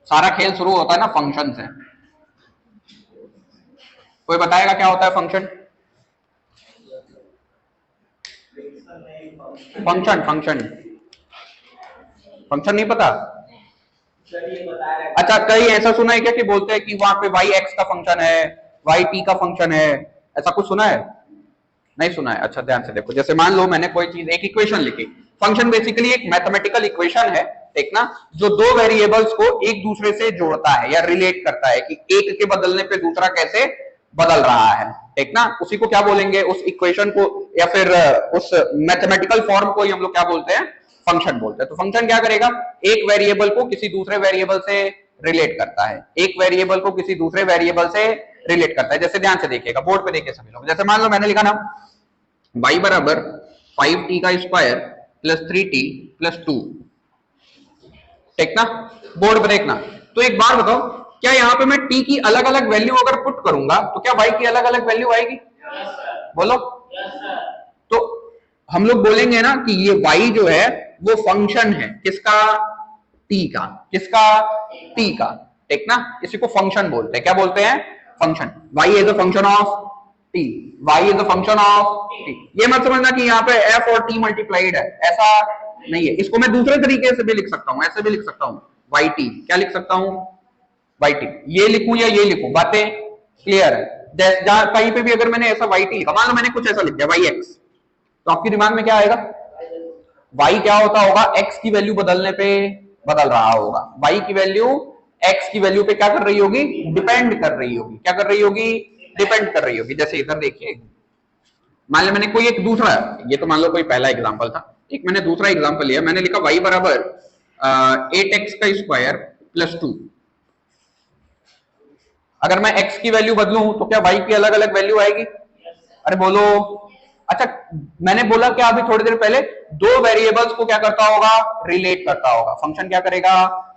सारा खेल शुरू होता है ना फंक्शन से। कोई बताएगा क्या होता है फंक्शन? फंक्शन फंक्शन फंक्शन नहीं पता? अच्छा, कहीं ऐसा सुना है क्या कि बोलते हैं कि वहां पे वाई एक्स का फंक्शन है, वाई टी का फंक्शन है, ऐसा कुछ सुना है? नहीं सुना है। अच्छा ध्यान से देखो, जैसे मान लो मैंने कोई चीज, एक इक्वेशन लिखी। फंक्शन बेसिकली एक मैथमेटिकल इक्वेशन है, ठीक ना, जो दो वेरिएबल्स को एक दूसरे से जोड़ता है या रिलेट करता है कि एक के बदलने पे दूसरा कैसे बदल रहा है, ठीक ना। उसी को क्या बोलेंगे, उस इक्वेशन को या फिर उस मैथमेटिकल फॉर्म को ही हम लोग क्या बोलते हैं, फंक्शन बोलते हैं। तो फंक्शन क्या करेगा, एक वेरिएबल को किसी दूसरे वेरिएबल से रिलेट करता है, एक वेरिएबल को किसी दूसरे वेरिएबल से रिलेट करता है। जैसे ध्यान से देखिएगा, बोर्ड पे देखिए सभी लोग, जैसे मान लो मैंने लिखा ना y बराबर 5t का स्क्वायर प्लस 3t प्लस 2, ठीक ना। बोर्ड पर देखना। तो एक बार बताओ, क्या यहाँ पे मैं t की अलग अलग वैल्यू अगर पुट करूंगा तो क्या y की अलग अलग वैल्यू आएगी? बोलो। तो हम लोग बोलेंगे ना कि ये y जो है वो फंक्शन है किसका, t का। किसका? t का, ठीक ना। इसी को फंक्शन बोलते हैं। क्या बोलते हैं? Function. y is a function of t, y is a function of t। ये मत समझना कि यहाँ पे f और t मल्टीप्लाइड है, ऐसा नहीं है। इसको मैं दूसरे तरीके से भी लिख सकता हूँ, ऐसे भी लिख सकता हूँ, yt। क्या लिख सकता हूँ? yt। ये लिखूं या ये लिखूं, बातें क्लियर है? जहां कहीं पे भी अगर मैंने ऐसा yt लिखा, मान लो मैंने कुछ ऐसा लिख दिया yx, तो आपके दिमाग में क्या आएगा? y क्या होता होगा, x की वैल्यू बदलने पे बदल रहा होगा। y की वैल्यू x की वैल्यू पे क्या कर रही होगी? डिपेंड कर रही होगी। क्या कर रही होगी? डिपेंड कर रही होगी। जैसे इधर देखिए, मान लो मैंने कोई एक दूसरा, ये तो मान लो कोई पहला एग्जांपल था, एक मैंने दूसरा एग्जांपल लिया, मैंने लिखा y बराबर 8x का स्क्वायर प्लस 2। अगर मैं x की वैल्यू बदलूं तो क्या y की अलग अलग वैल्यू आएगी? अरे बोलो। अच्छा, मैंने बोला क्या अभी थोड़ी देर पहले, दो वेरिएबल्स को क्या करता होगा? रिलेट करता होगा। फंक्शन क्या करेगा?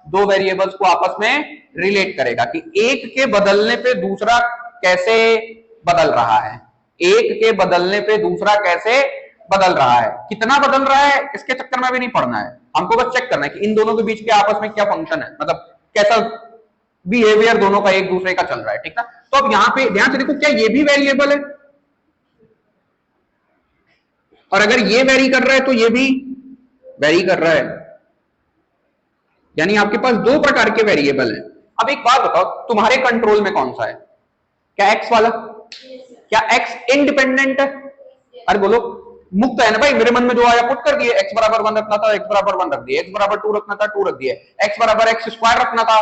दो वेरिएबल्स को आपस में रिलेट करेगा कि एक के बदलने पे दूसरा कैसे बदल रहा है, एक के बदलने पे दूसरा कैसे बदल रहा है, कितना बदल रहा है, इसके चक्कर में भी नहीं पड़ना है हमको, बस चेक करना है कि इन दोनों के बीच के आपस में क्या फंक्शन है, मतलब कैसा बिहेवियर दोनों का एक दूसरे का चल रहा है, ठीक ना। तो अब यहां पे ध्यान से देखो, क्या ये भी वेरिएबल है? और अगर ये वेरी कर रहा है तो ये भी वेरी कर रहा है, यानी आपके पास दो प्रकार के वेरिएबल हैं। अब एक बात बताओ, तुम्हारे कंट्रोल में कौन सा है? क्या एक्स वाला? क्या एक्स इंडिपेंडेंट है? अरे बोलो। मुक्त है ना भाई, मेरे मन में जो आया पुट कर दिए, एक्स बराबर 1 रखना था, एक्स बराबर 1 रख दिया, एक्स बराबर 2 रखना था, 2 रख दिया, एक्स बराबर एक्स स्क्वायर रखना था,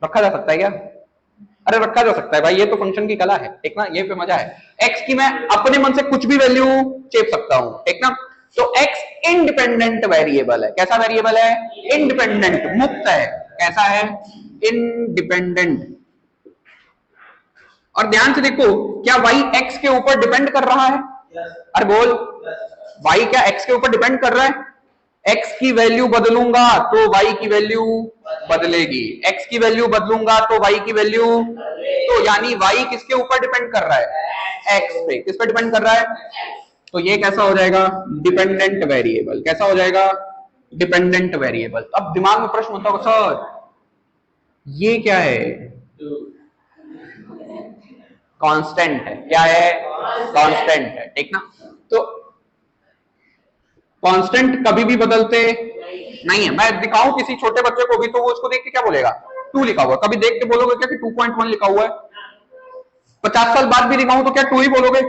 रखा जा सकता है क्या? अरे रखा जा सकता है भाई, ये तो फंक्शन की कला है, ठीक ना, ये पे मजा है। एक्स की मैं अपने मन से कुछ भी वैल्यू चेप सकता हूं, ठीक ना। तो एक्स इंडिपेंडेंट वेरिएबल है। कैसा वेरिएबल है? इंडिपेंडेंट, मुक्त है। कैसा है? इंडिपेंडेंट। और ध्यान से देखो, क्या y x के ऊपर डिपेंड कर रहा है? अरे बोल। y क्या x के ऊपर डिपेंड कर रहा है? x की वैल्यू बदलूंगा तो y की वैल्यू बदलेगी, x की वैल्यू बदलूंगा तो y की वैल्यू, तो यानी y किसके ऊपर डिपेंड कर रहा है? x पे। किस पे डिपेंड कर रहा है? तो ये कैसा हो जाएगा? Dependent variable. कैसा हो जाएगा? Dependent variable. अब दिमाग में प्रश्न होता होगा, सर ये क्या है? कांस्टेंट है। क्या है? कांस्टेंट है, ठीक ना। तो कांस्टेंट कभी भी बदलते नहीं है। मैं दिखाऊं किसी छोटे बच्चे को भी तो वो उसको देख के क्या बोलेगा? 2 लिखा हुआ। कभी देख के बोलोगे क्या कि 2.1 लिखा हुआ है? 50 साल बाद भी दिखाऊं तो क्या 2 ही बोलोगे?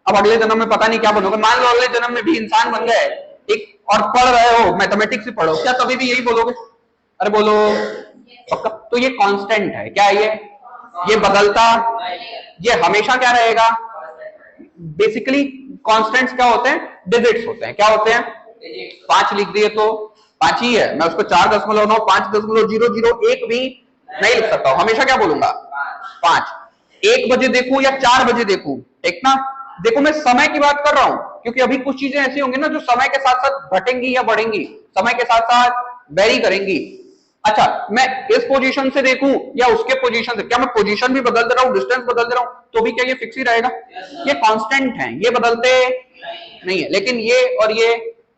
अब अगले जन्म में पता नहीं क्या बनोगे। मान लो अगले जन्म में भी इंसान बन गए एक, और पढ़ रहे हो, मैथमेटिक्स ही पढ़ो, क्या तभी भी यही बोलोगे? अरे बोलो पक्का। तो ये कांस्टेंट है। क्या है ये बदलता, ये हमेशा क्या रहेगा? बेसिकली कांस्टेंट्स क्या होते हैं? डिजिट्स होते हैं। क्या होते हैं? 5 लिख दिए तो 5 ही है, मैं उसको 4.9 5.001 भी नहीं लिख सकता हूं, हमेशा क्या बोलूंगा? 5। 1 बजे देखूं या 4 बजे देखूं, ठीक ना। देखो मैं समय की बात कर रहा हूं, क्योंकि अभी कुछ चीजें ऐसी होंगी ना जो समय के साथ साथ घटेंगी या बढ़ेंगी, समय के साथ साथ वेरी करेंगी। अच्छा, मैं इस पोजीशन से देखूं या उसके पोजीशन से, क्या मैं पोजीशन भी बदल दे रहा हूं, डिस्टेंस बदल दे रहा हूं, तो भी क्या ये फिक्स ही रहेगा? ये कांस्टेंट है, ये बदलते नहीं है। लेकिन ये और ये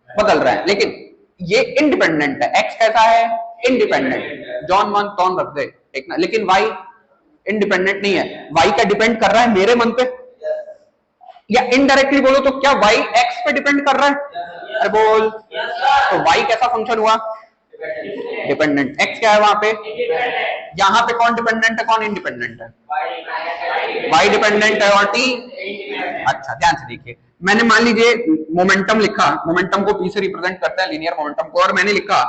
बदल रहा है, लेकिन ये इंडिपेंडेंट है। एक्स कैसा है? इंडिपेंडेंट, जॉन मन तॉन रख दे, ठीक ना। लेकिन वाई इंडिपेंडेंट नहीं है। वाई क्या डिपेंड कर रहा है मेरे मन पे, या इनडायरेक्टली बोलो तो क्या वाई एक्स पे डिपेंड कर रहा है? अरे बोल, तो वाई कैसा फंक्शन हुआ? डिपेंडेंट। एक्स क्या है वहां पे? यहां पे कौन डिपेंडेंट है कौन इंडिपेंडेंट है? वाई डिपेंडेंट है और टी। अच्छा ध्यान से देखिए, मैंने मान लीजिए मोमेंटम लिखा, मोमेंटम को पी से रिप्रेजेंट करता है लीनियर मोमेंटम को, और मैंने लिखा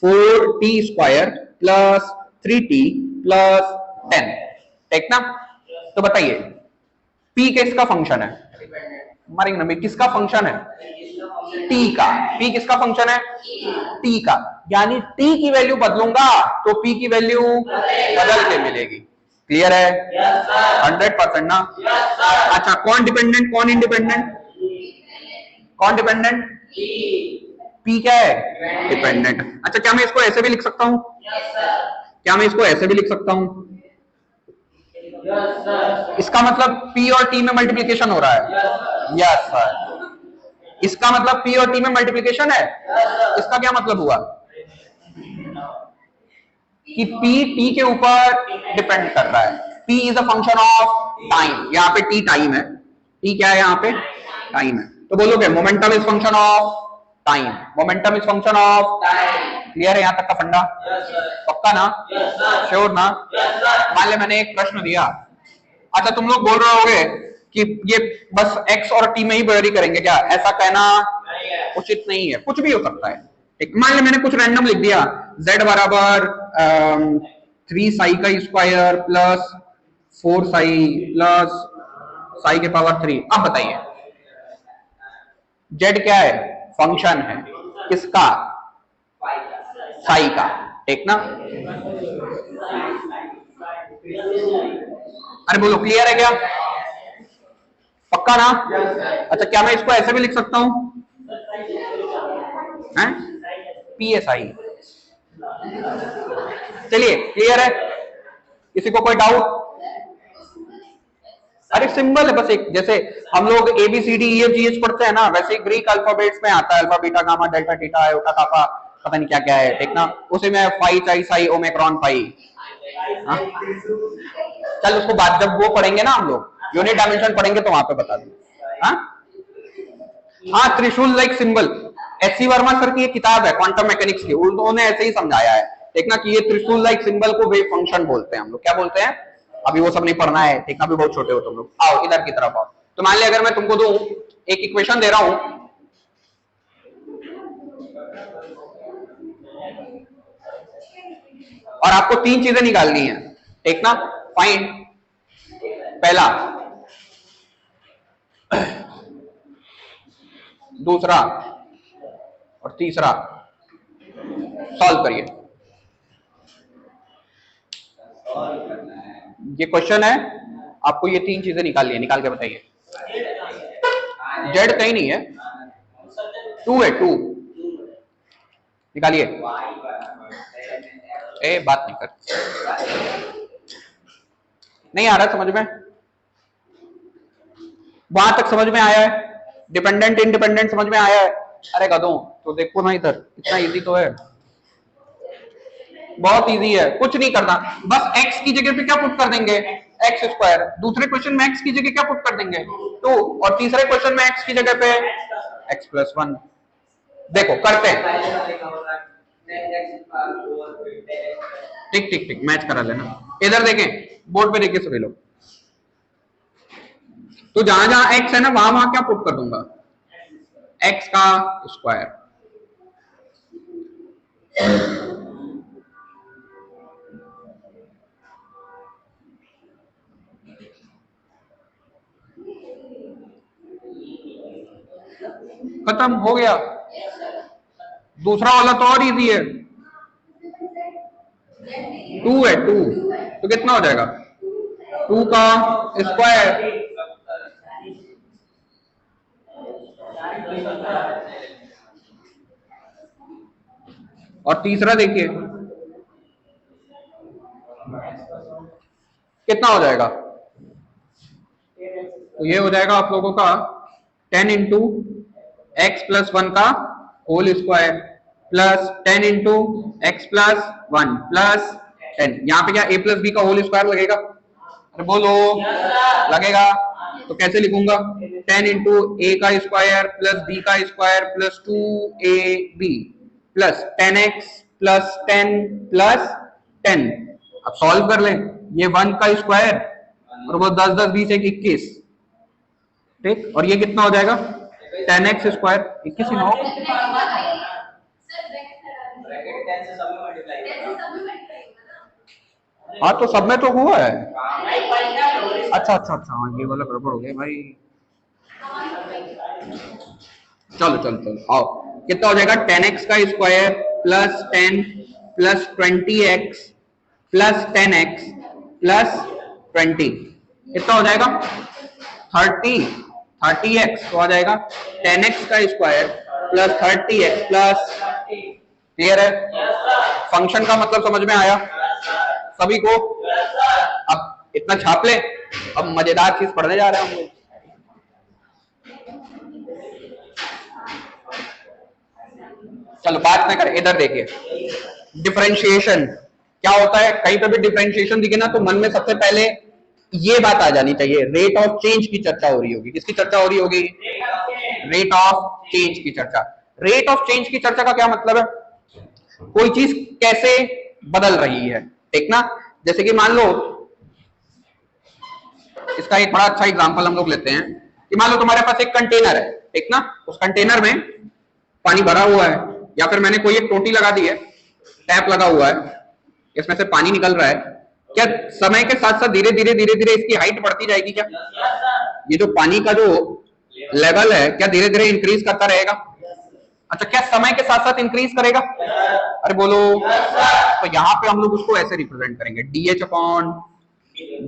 4t² प्लस 3t प्लस 10, ठीक ना। तो बताइए p किसका फंक्शन है? मारेंगे ना, किसका फंक्शन है? t का। p किसका फंक्शन है? t का। यानी t की वैल्यू बदलूंगा तो p की वैल्यू बदल के मिलेगी। क्लियर है? 100% ना। अच्छा, कौन डिपेंडेंट कौन इंडिपेंडेंट? कौन डिपेंडेंट? p क्या है? डिपेंडेंट। अच्छा, क्या मैं इसको ऐसे भी लिख सकता हूं? क्या मैं इसको ऐसे भी लिख सकता हूं? इसका मतलब p और t में मल्टीप्लिकेशन हो रहा है। Yes sir. इसका मतलब p और t में मल्टीप्लिकेशन है। इसका क्या मतलब हुआ? कि p t के ऊपर डिपेंड कर रहा है। p is a function of time, यहाँ पे t टाइम है। t क्या है? यहाँ पे टाइम है। तो बोलोगे momentum is function of time, momentum is function of time. Clear है यहाँ तक का फंडा? पक्का ना? श्योर ना? मान ले मैंने एक प्रश्न दिया, अच्छा तुम लोग बोल रहे होगे कि ये बस x और t में ही वेरी करेंगे क्या? ऐसा कहना उचित नहीं है, कुछ भी हो सकता है। ठीक, मान ले मैंने कुछ रैंडम लिख दिया, z बराबर 3 साई का square plus 4 Sai plus psi के पावर 3। अब बताइए z क्या है? फंक्शन है किसका? साई का, ठीक ना। अरे बोलो क्लियर है क्या? पक्का ना? अच्छा, क्या मैं इसको ऐसे भी लिख सकता हूं? PSI। चलिए क्लियर है? किसी को कोई डाउट? अरे सिंबल है बस एक, जैसे हम लोग ABCDEFGH पढ़ते हैं ना, वैसे ग्रीक अल्फाबेट्स में आता है, alpha beta gamma delta theta iota kappa पता नहीं क्या क्या है, ठीक ना। उसी में फाई चाई साई ओमेक्रॉन पाई। चल उसको बाद जब वो पढ़ेंगे ना हम लोग यूनिट डायमेंशन पढ़ेंगे तो वहां पे बता दूंगा। हाँ, त्रिशूल like symbol, SC Verma sir की एक किताब है क्वांटम मैकेनिक्स की, उन्होंने ऐसे ही समझाया है, देखना कि ये त्रिशूल लाइक सिंबल को वेव फंक्शन बोलते हैं हम लोग। क्या बोलते हैं? अभी वो सब नहीं पढ़ना है, ठीक ना, अभी बहुत छोटे हो तुम लोग। आओ इधर की तरफ आओ। तो मान लिया अगर मैं तुमको दूं एक इक्वेशन दे रहा हूं, और आपको 3 चीजें निकालनी है, ठीक ना। फाइंड पहला, दूसरा और तीसरा, सॉल्व करिए। ये क्वेश्चन है, आपको ये 3 चीजें निकालनी है, निकाल के बताइए। जेड कहीं नहीं है, 2 है, 2 निकालिए। ए बात नहीं कर, नहीं आ रहा समझ में? वहां तक समझ में आया है? डिपेंडेंट इंडिपेंडेंट समझ में आया है? अरे गधों, तो देखो ना इधर, इतना इजी तो है, बहुत इजी है, कुछ नहीं करना, बस x की जगह पे क्या पुट कर देंगे? x square. दूसरे क्वेश्चन में x की जगह क्या पुट कर देंगे? 2, और तीसरे क्वेश्चन में x की जगह पे x प्लस 1। देखो करते हैं, ठीक ठीक ठीक, मैच करा लेना। इधर देखें, बोर्ड पे देखिए सभी लोग, तो जहां जहां x है ना वहां वहां क्या पुट कर दूंगा? x का स्क्वायर। खत्म हो गया। दूसरा वाला तो और इजी है, 2 है, 2 तो कितना हो जाएगा? 2 का स्क्वायर। और तीसरा देखिए कितना हो जाएगा? तो ये हो जाएगा आप लोगों का 10 इंटू x प्लस 1 का whole square. Plus 10 into x plus 1 plus 10। यहाँ पे क्या ए प्लस बी का होल स्क्वायर लगेगा? अरे बोलो लगेगा। तो कैसे लिखूंगा? 10 इंटू ए का स्क्वायर प्लस बी का square plus 2ab plus 10x plus 10 plus 10। अब सॉल्व कर लें। ये 1 का स्क्वायर और वो 10 10 20 1 21, ठीक। और ये कितना हो जाएगा? 10x स्क्वायर 21 ही ना होगा? हाँ तो सब में तो हुआ है। अच्छा अच्छा अच्छा, हाँ ये वाला गड़बड़ हो गया भाई। चलो चलो चलो आओ, कितना हो जाएगा? 10x का square plus 10 plus 20x plus 10x plus 20 कितना हो जाएगा? 30x तो आ जाएगा 10x का square plus 30x plus. Clear है? फंक्शन का मतलब समझ में आया सभी को? अब इतना छाप ले, अब मजेदार चीज पढ़ने जा रहे हैं हम लोग। चलो बात न करें, इधर देखिए डिफरेंशिएशन क्या होता है। कहीं पे भी डिफरेंशिएशन दिखे ना तो मन में सबसे पहले ये बात आ जानी चाहिए, रेट ऑफ चेंज की चर्चा हो रही होगी। किसकी चर्चा हो रही होगी? रेट ऑफ चेंज की चर्चा। रेट ऑफ चेंज की चर्चा का क्या मतलब है? कोई चीज कैसे बदल रही है, ठीक ना। जैसे कि मान लो, इसका एक बड़ा अच्छा एग्जांपल हम लोग लेते हैं कि मान लो तुम्हारे पास एक कंटेनर है, ठीक ना। उस कंटेनर में पानी भरा हुआ है, या फिर मैंने कोई एक टोटी लगा दी है, टैप लगा हुआ है, इसमें से पानी निकल रहा है। क्या समय के साथ साथ धीरे धीरे धीरे धीरे इसकी हाइट बढ़ती जाएगी? क्या ये जो पानी का जो लेवल है क्या धीरे धीरे इंक्रीज करता रहेगा? अच्छा, क्या समय के साथ साथ इंक्रीज करेगा? अरे बोलो। तो यहाँ पे हम लोग उसको ऐसे रिप्रेजेंट करेंगे, डीएच अपॉन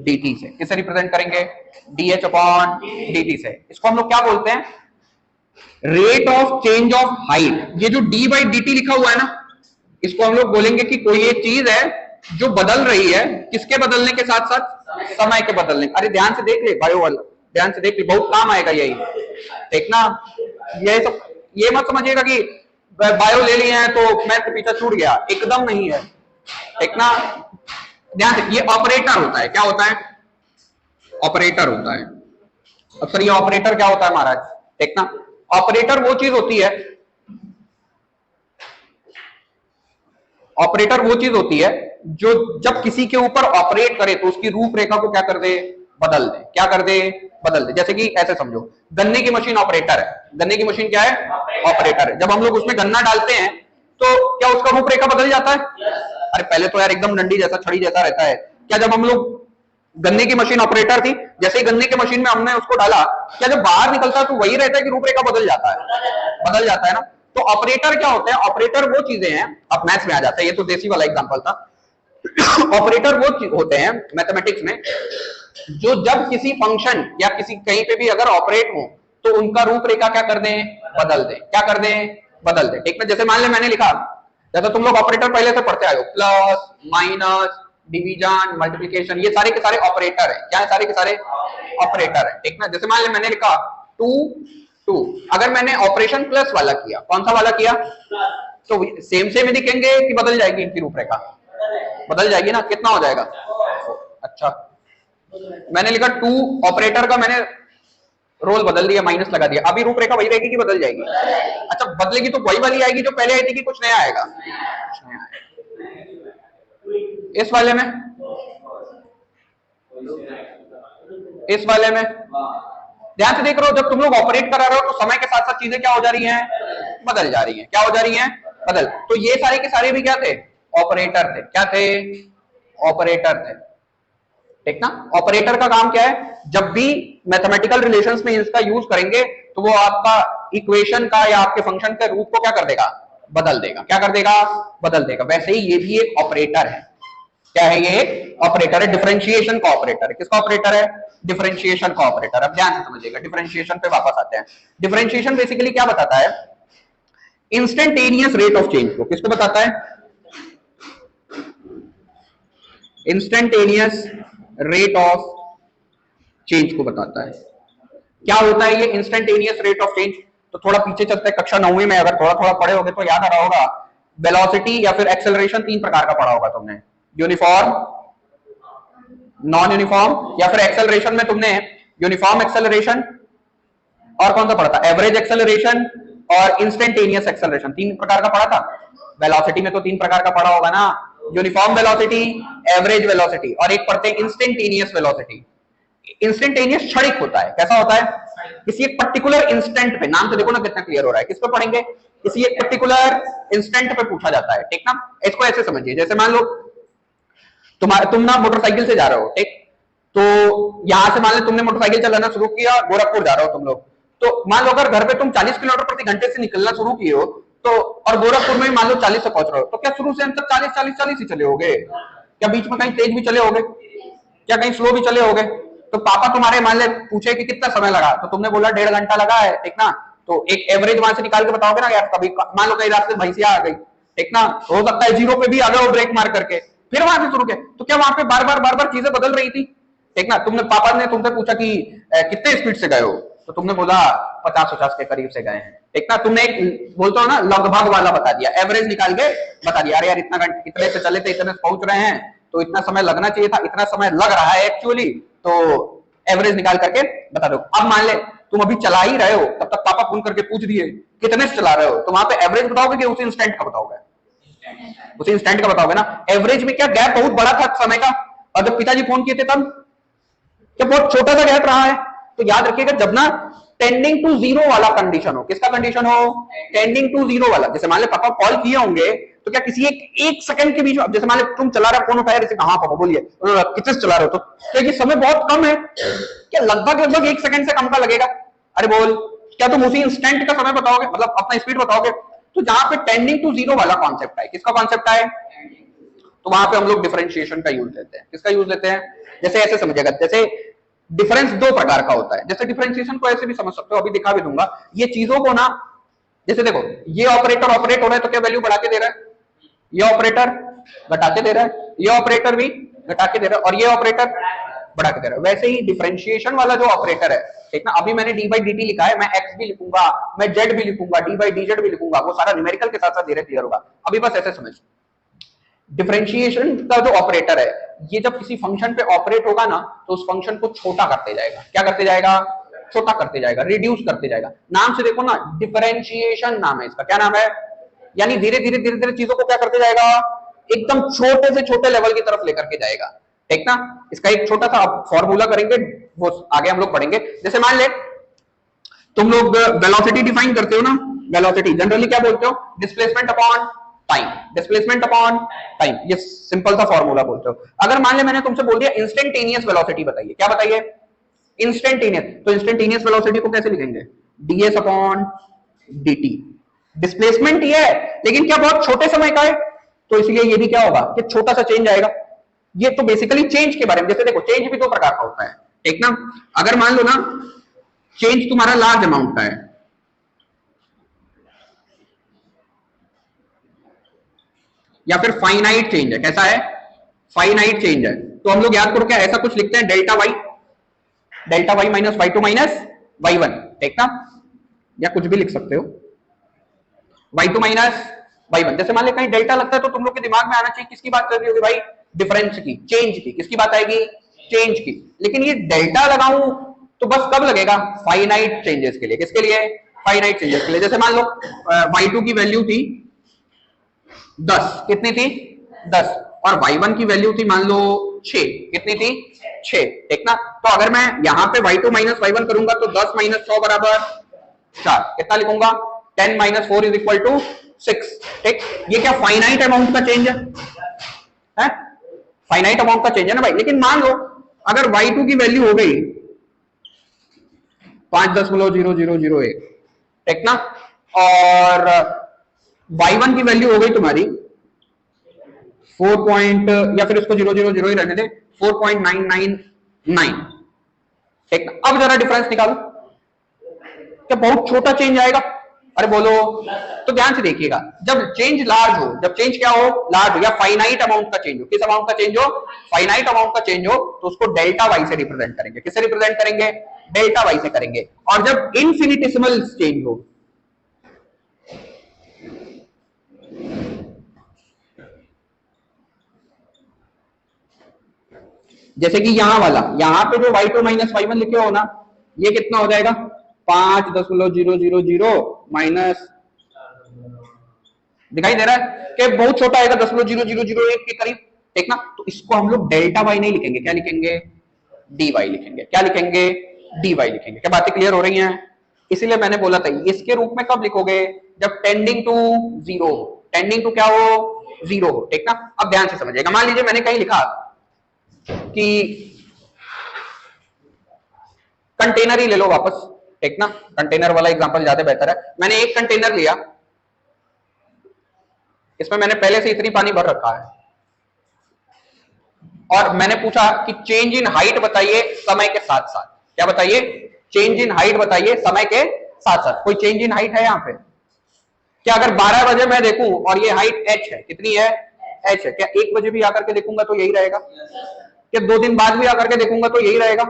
dt से। किसे रिप्रेजेंट करेंगे? dh अपॉन dt से। इसको हम लोग क्या बोलते हैं? Rate of change of height. ये जो d बाई dt लिखा हुआ है ना, इसको हम लोग बोलेंगे कि कोई एक चीज है जो बदल रही है। किसके बदलने के साथ साथ? समय के बदलने। अरे ध्यान से देख ले बायो वाला, ध्यान से देख ले, बहुत काम आएगा यही, ठीक ना। ये सब ये मत समझिएगा कि बायो ले लिए हैं तो मैथ के पीछे छूट गया, एकदम नहीं है, ठीक ना। ध्यान से, ये ऑपरेटर होता है। क्या होता है? ऑपरेटर होता है। अब सर ये ऑपरेटर क्या होता है महाराज? ठीक ना, ऑपरेटर वो चीज होती है, ऑपरेटर वो चीज होती है जो जब किसी के ऊपर ऑपरेट करे तो उसकी रूपरेखा को क्या कर दे? बदल दे। क्या कर दे? बदल दे। जैसे कि ऐसे समझो, गन्ने की मशीन ऑपरेटर है। गन्ने की मशीन क्या है? ऑपरेटर है। जब हम लोग उसमें गन्ना डालते हैं तो क्या उसका रूपरेखा बदल जाता है? अरे पहले तो यार एकदम डंडी जैसा, छड़ी जैसा रहता है। क्या जब हम लोग गन्ने की मशीन ऑपरेटर थी, जैसे ही गन्ने की मशीन में हमने उसको डाला, क्या जब बाहर निकलता है तो वही रहता है कि रूपरेखा बदल जाता है? बदल जाता है ना। तो ऑपरेटर क्या होते हैं? ऑपरेटर वो चीजें हैं, अब मैथ्स में आ जाता है, ये तो देसी वाला एग्जांपल था। ऑपरेटर वो होते हैं मैथमेटिक्स में जो जब किसी फंक्शन या किसी कहीं पे भी अगर ऑपरेट हो तो उनका रूपरेखा क्या कर दें? बदल दें। क्या कर दें? बदल दें। ठीक है, जैसे मान ले मैंने लिखा, जैसे तुम लोग ऑपरेटर पहले से पढ़ते आए हो, प्लस माइनस डिवीजन मल्टीप्लिकेशन, ये सारे के सारे ऑपरेटर है। क्या है? सारे के सारे ऑपरेटर है, ठीक ना। जैसे मान ले मैंने लिखा 2 2, अगर मैंने ऑपरेशन प्लस वाला किया, कौन सा वाला किया? तो सेम सेम दिखेंगे कि बदल जाएगी इनकी रूपरेखा? बदल जाएगी ना। कितना हो जाएगा? अच्छा, मैंने लिखा 2, ऑपरेटर का मैंने रोल बदल दिया, माइनस लगा दिया, अभी रूपरेखा वही रहेगी कि बदल जाएगी? अच्छा, बदलेगी तो वही वाली आएगी जो पहले आई थी कि कुछ नया आएगा? कुछ नया आएगा। इस वाले में, इस वाले में ध्यान से देख रहे हो, जब तुम लोग ऑपरेट करा रहे हो तो समय के साथ साथ चीजें क्या हो जा रही हैं? बदल जा रही हैं। क्या हो जा रही हैं? बदल। तो ये सारे के सारे भी क्या थे? ऑपरेटर थे। क्या थे? ऑपरेटर थे, ठीक ना। ऑपरेटर का काम क्या है? जब भी मैथमेटिकल रिलेशंस में इसका यूज करेंगे तो वो आपका इक्वेशन का या आपके फंक्शन के रूप को क्या कर देगा? बदल देगा। क्या कर देगा? बदल देगा। वैसे ही ये भी एक ऑपरेटर है। क्या है? ये एक ऑपरेटर है, डिफरेंशिएशन का ऑपरेटर है। किसका ऑपरेटर है? डिफरेंशिएशन का ऑपरेटर। अब ध्यान से समझिएगा, डिफरेंशिएशन पे वापस आते हैं। डिफरेंशिएशन बेसिकली क्या बताता है? इंस्टेंटेनियस रेट ऑफ चेंज को। किसको बताता है? इंस्टेंटेनियस रेट ऑफ चेंज को बताता है। क्या होता है ये इंस्टेंटेनियस रेट ऑफ चेंज? तो थोड़ा पीछे चलते हैं, कक्षा 9वीं में अगर थोड़ा थोड़ा पढ़े होगे तो याद आ रहा होगा वेलोसिटी या फिर एक्सेलरेशन तीन प्रकार का पढ़ा होगा तुमने, यूनिफॉर्म, नॉन यूनिफॉर्म, या फिर एक्सेलरेशन में तुमने यूनिफॉर्म एक्सेलरेशन और कौन सा पढ़ा था, एवरेज एक्सेलरेशन और इंस्टेंटेनियस एक्सेलरेशन, तीन प्रकार का पढ़ा था। वेलोसिटी में तो तीन प्रकार का पढ़ा होगा ना, यूनिफॉर्म वेलोसिटी, एवरेज वेलोसिटी और एक पढ़ते हैं इंस्टेंटेनियस वेलोसिटी। इंस्टेंटेनियस क्षणिक होता है, कैसा होता है, किसी एक पर्टिकुलर इंस्टेंट पे, नाम तो देखो ना कितना क्लियर हो रहा है, किस पे पढ़ेंगे, किसी एक पर्टिकुलर इंस्टेंट पे पूछा जाता है, ठीक ना। इसको ऐसे समझिए, जैसे मान लो तुम ना मोटरसाइकिल से जा रहे हो, ठीक, तो यहां से मान लो तुमने मोटरसाइकिल चलाना शुरू किया, गोरखपुर जा रहे हो तुम लोग, तो मान लो अगर घर पे तुम 40 किलोमीटर प्रति घंटे से निकलना शुरू किए हो, तो और गोरखपुर में मान लो 40 से पहुंच रहे हो, तो क्या शुरू से अंत तक 40 ही चले होगे, क्या बीच में कहीं तेज भी चले होगे, क्या कहीं स्लो भी चले होगे। तो पापा तुम्हारे मान ले पूछे कि कितना समय लगा, तो तुमने बोला 1.5 घंटा लगा है, ठीक ना, तो एक एवरेज वहां से निकाल के बताओगे ना यार, कभी मान लो कहीं रास्ते भैंसिया आ गई, ठीक ना, हो सकता है जीरो पे भी आ गए हो ब्रेक मार करके, फिर वहां से शुरू किया, तो क्या वहां पे बार बार चीजें बदल रही थी, ठीक ना। तुमने पापा ने तुमसे पूछा कि कितने स्पीड से गए हो, तो तुमने बोला 50 के करीब से गए हैं, ठीक ना, तुमने एक बोलते हो ना लगभग वाला बता दिया, एवरेज निकाल के बता दिया, अरे यार इतना घंटे इतने से चले थे, इतने से पहुंच रहे हैं, तो इतना समय लगना चाहिए था, इतना समय लग रहा है एक्चुअली, तो एवरेज निकाल करके बता दो। अब मान ले तुम अभी चला ही रहे हो, तब तक पापा फोन करके पूछ दिए कितने से चला रहे हो, तो वहां पे एवरेज बताओगे कि उसी इंस्टेंट का बताओगे, उसी इंस्टेंट का बताओगे ना। एवरेज में क्या गैप बहुत बड़ा था समय का, और जब पिताजी फोन किए थे तब क्या बहुत छोटा सा गैप रहा है। तो याद रखिएगा जब ना टेंडिंग टू जीरो वाला कंडीशन हो, किसका कंडीशन हो, टेंडिंग टू जीरो वाला, जैसे मान ले पापा कॉल किए होंगे, तो क्या किसी एक सेकंड के बीच में, जैसे मान ले तुम चला रहे हो, फोन उठाया, जैसे हाँ पापा बोलिए, कितने से चला रहे हो, तो ये समय बहुत कम है, क्या लगभग 1 सेकंड से कम का लगेगा, अरे बोल, क्या तुम उसी इंस्टेंट का समय बताओगे, मतलब अपना स्पीड बताओगे। तो जहां पे टेंडिंग टू जीरो वाला कॉन्सेप्ट है, किसका कॉन्सेप्ट है, तो वहां पे हम लोग डिफरेंशिएशन का यूज लेते हैं, किसका यूज लेते हैं, जैसे ऐसे समझिएगा, जैसे डिफरेंस दो प्रकार का होता है, जैसे डिफरेंशिएशन को ऐसे भी समझ सकते हो, अभी दिखा भी दूंगा, ये चीजों को ना, जैसे देखो ये ऑपरेटर ऑपरेट हो रहा है, तो क्या वैल्यू बढ़ा के दे रहा है, ये ऑपरेटर घटा के दे रहा है, ये ऑपरेटर भी घटा के दे रहा है, और ये ऑपरेटर बढ़ा के दे रहा है। वैसे ही डिफरेंशिएशन वाला जो ऑपरेटर है, ठीक ना, अभी मैंने डी बाई डी टी लिखा है, मैं एक्स भी लिखूंगा, मैं जेड भी लिखूंगा, डी बाई डी जेड भी लिखूंगा, वो सारा न्यूमेरिकल के साथ साथ धीरे क्लियर होगा, अभी बस ऐसे समझ। डिफरेंशिएशन का जो ऑपरेटर है, ये जब किसी फंक्शन पे ऑपरेट होगा ना, तो उस फंक्शन को छोटा करते जाएगा, क्या करते जाएगा, छोटा करते जाएगा, रिड्यूस करते जाएगा। नाम से देखो ना, डिफरेंशिएशन नाम है इसका, क्या नाम है, यानी धीरे धीरे चीजों को क्या करते जाएगा, एकदम छोटे से छोटे लेवल की तरफ लेकर के जाएगा, ठीक ना। इसका एक छोटा सा फॉर्मूला करेंगे, वो आगे हम लोग पढ़ेंगे। जैसे मान ले तुम लोग वेलोसिटी डिफाइन करते हो ना, वेलोसिटी जनरली क्या बोलते हो, displacement upon time, displacement upon time, ये सिंपल सा फॉर्मूला बोलते हो। अगर मान ले मैंने तुमसे बोल दिया इंस्टेंटेनियस वेलोसिटी बताइए, क्या बताइए, इंस्टेंटेनियस, तो इंस्टेंटेनियस वेलोसिटी को कैसे लिखेंगे, ds अपॉन dt। डिस्प्लेसमेंट ये है, लेकिन क्या बहुत छोटे समय का है, तो इसलिए ये भी क्या होगा कि छोटा सा चेंज आएगा। ये तो बेसिकली चेंज के बारे में, जैसे देखो चेंज भी दो प्रकार का होता है, ठीक ना। अगर मान लो ना चेंज तुम्हारा लार्ज अमाउंट का है, या फिर फाइनाइट चेंज है, कैसा है, फाइनाइट चेंज है, तो हम लोग याद करो क्या ऐसा कुछ लिखते हैं, delta y minus y two minus y one, ठीक ना, या कुछ भी लिख सकते हो, y two minus y one. जैसे मान ले कहीं डेल्टा लगता है, तो तुम लोग के दिमाग में आना चाहिए किसकी बात कर रही होगी भाई, डिफरेंस की, चेंज की, किसकी बात आएगी, चेंज की। लेकिन ये डेल्टा लगाऊं तो बस कब लगेगा, फाइनाइट चेंजेस के लिए, किसके लिए, फाइनाइट चेंजेस के लिए। जैसे मान लो y2 की वैल्यू थी 10, कितनी थी 10, और y1 की वैल्यू थी मान लो 6, कितनी थी 6, ठीक ना। तो अगर मैं यहां पे y2 माइनस y1 करूंगा, तो 10 माइनस 100 बराबर 4, कितना लिखूंगा, 10 माइनस 4 इज इक्वल टू 6, ठीक। ये क्या फाइनाइट अमाउंट का चेंज है, फाइनाइट अमाउंट का चेंज है ना भाई। लेकिन मान लो अगर y2 की वैल्यू हो गई 5.0001, ठीक ना, और y1 की वैल्यू हो गई तुम्हारी 4 पॉइंट, या फिर इसको 0.00 ही रहने दे, 4.999, ठीक ना। अब जरा डिफरेंस निकालो, क्या बहुत छोटा चेंज आएगा, अरे बोलो, तो ध्यान से देखिएगा, जब चेंज लार्ज हो, जब चेंज क्या हो, लार्ज हो, या फाइनाइट अमाउंट का चेंज हो, किस अमाउंट का चेंज हो, फाइनाइट अमाउंट का चेंज हो, तो उसको डेल्टा वाई से रिप्रेजेंट करेंगे, किससे रिप्रेजेंट करेंगे, डेल्टा वाई से करेंगे। और जब इनफिनिटेसिमल चेंज हो, जैसे कि यहाँ वाला, यहाँ पे जो y2 माइनस y1 लिखे हो ना, ये कितना हो जाएगा 5.000 माइनस, दिखाई दे रहा है कि बहुत छोटा आएगा 10.0001 के करीब, ठीक ना। तो इसको हम लोग डेल्टा वाई नहीं लिखेंगे, क्या लिखेंगे डी वाई लिखेंगे, क्या लिखेंगे डी वाई लिखेंगे। क्या बातें क्लियर हो रही हैं? इसीलिए मैंने बोला था इसके रूप में कब लिखोगे, जब tending to zero, tending to क्या हो जीरो हो, ठीक ना। अब ध्यान से समझिएगा, मान लीजिए मैंने कहीं लिखा कि कंटेनर ही ले लो वापस, ठीक ना, कंटेनर वाला एग्जांपल ज्यादा बेहतर है। मैंने एक कंटेनर लिया, इसमें मैंने पहले से इतनी पानी भर रखा है, और मैंने पूछा कि चेंज इन हाइट बताइए समय के साथ साथ, क्या बताइए चेंज इन हाइट बताइए समय के साथ साथ। कोई चेंज इन हाइट है यहाँ पे? क्या अगर 12 बजे मैं देखूं और ये हाइट h है, कितनी है h है, क्या 1 बजे भी आकर के देखूंगा तो यही रहेगा? क्या 2 दिन बाद भी आकर के देखूंगा तो यही रहेगा?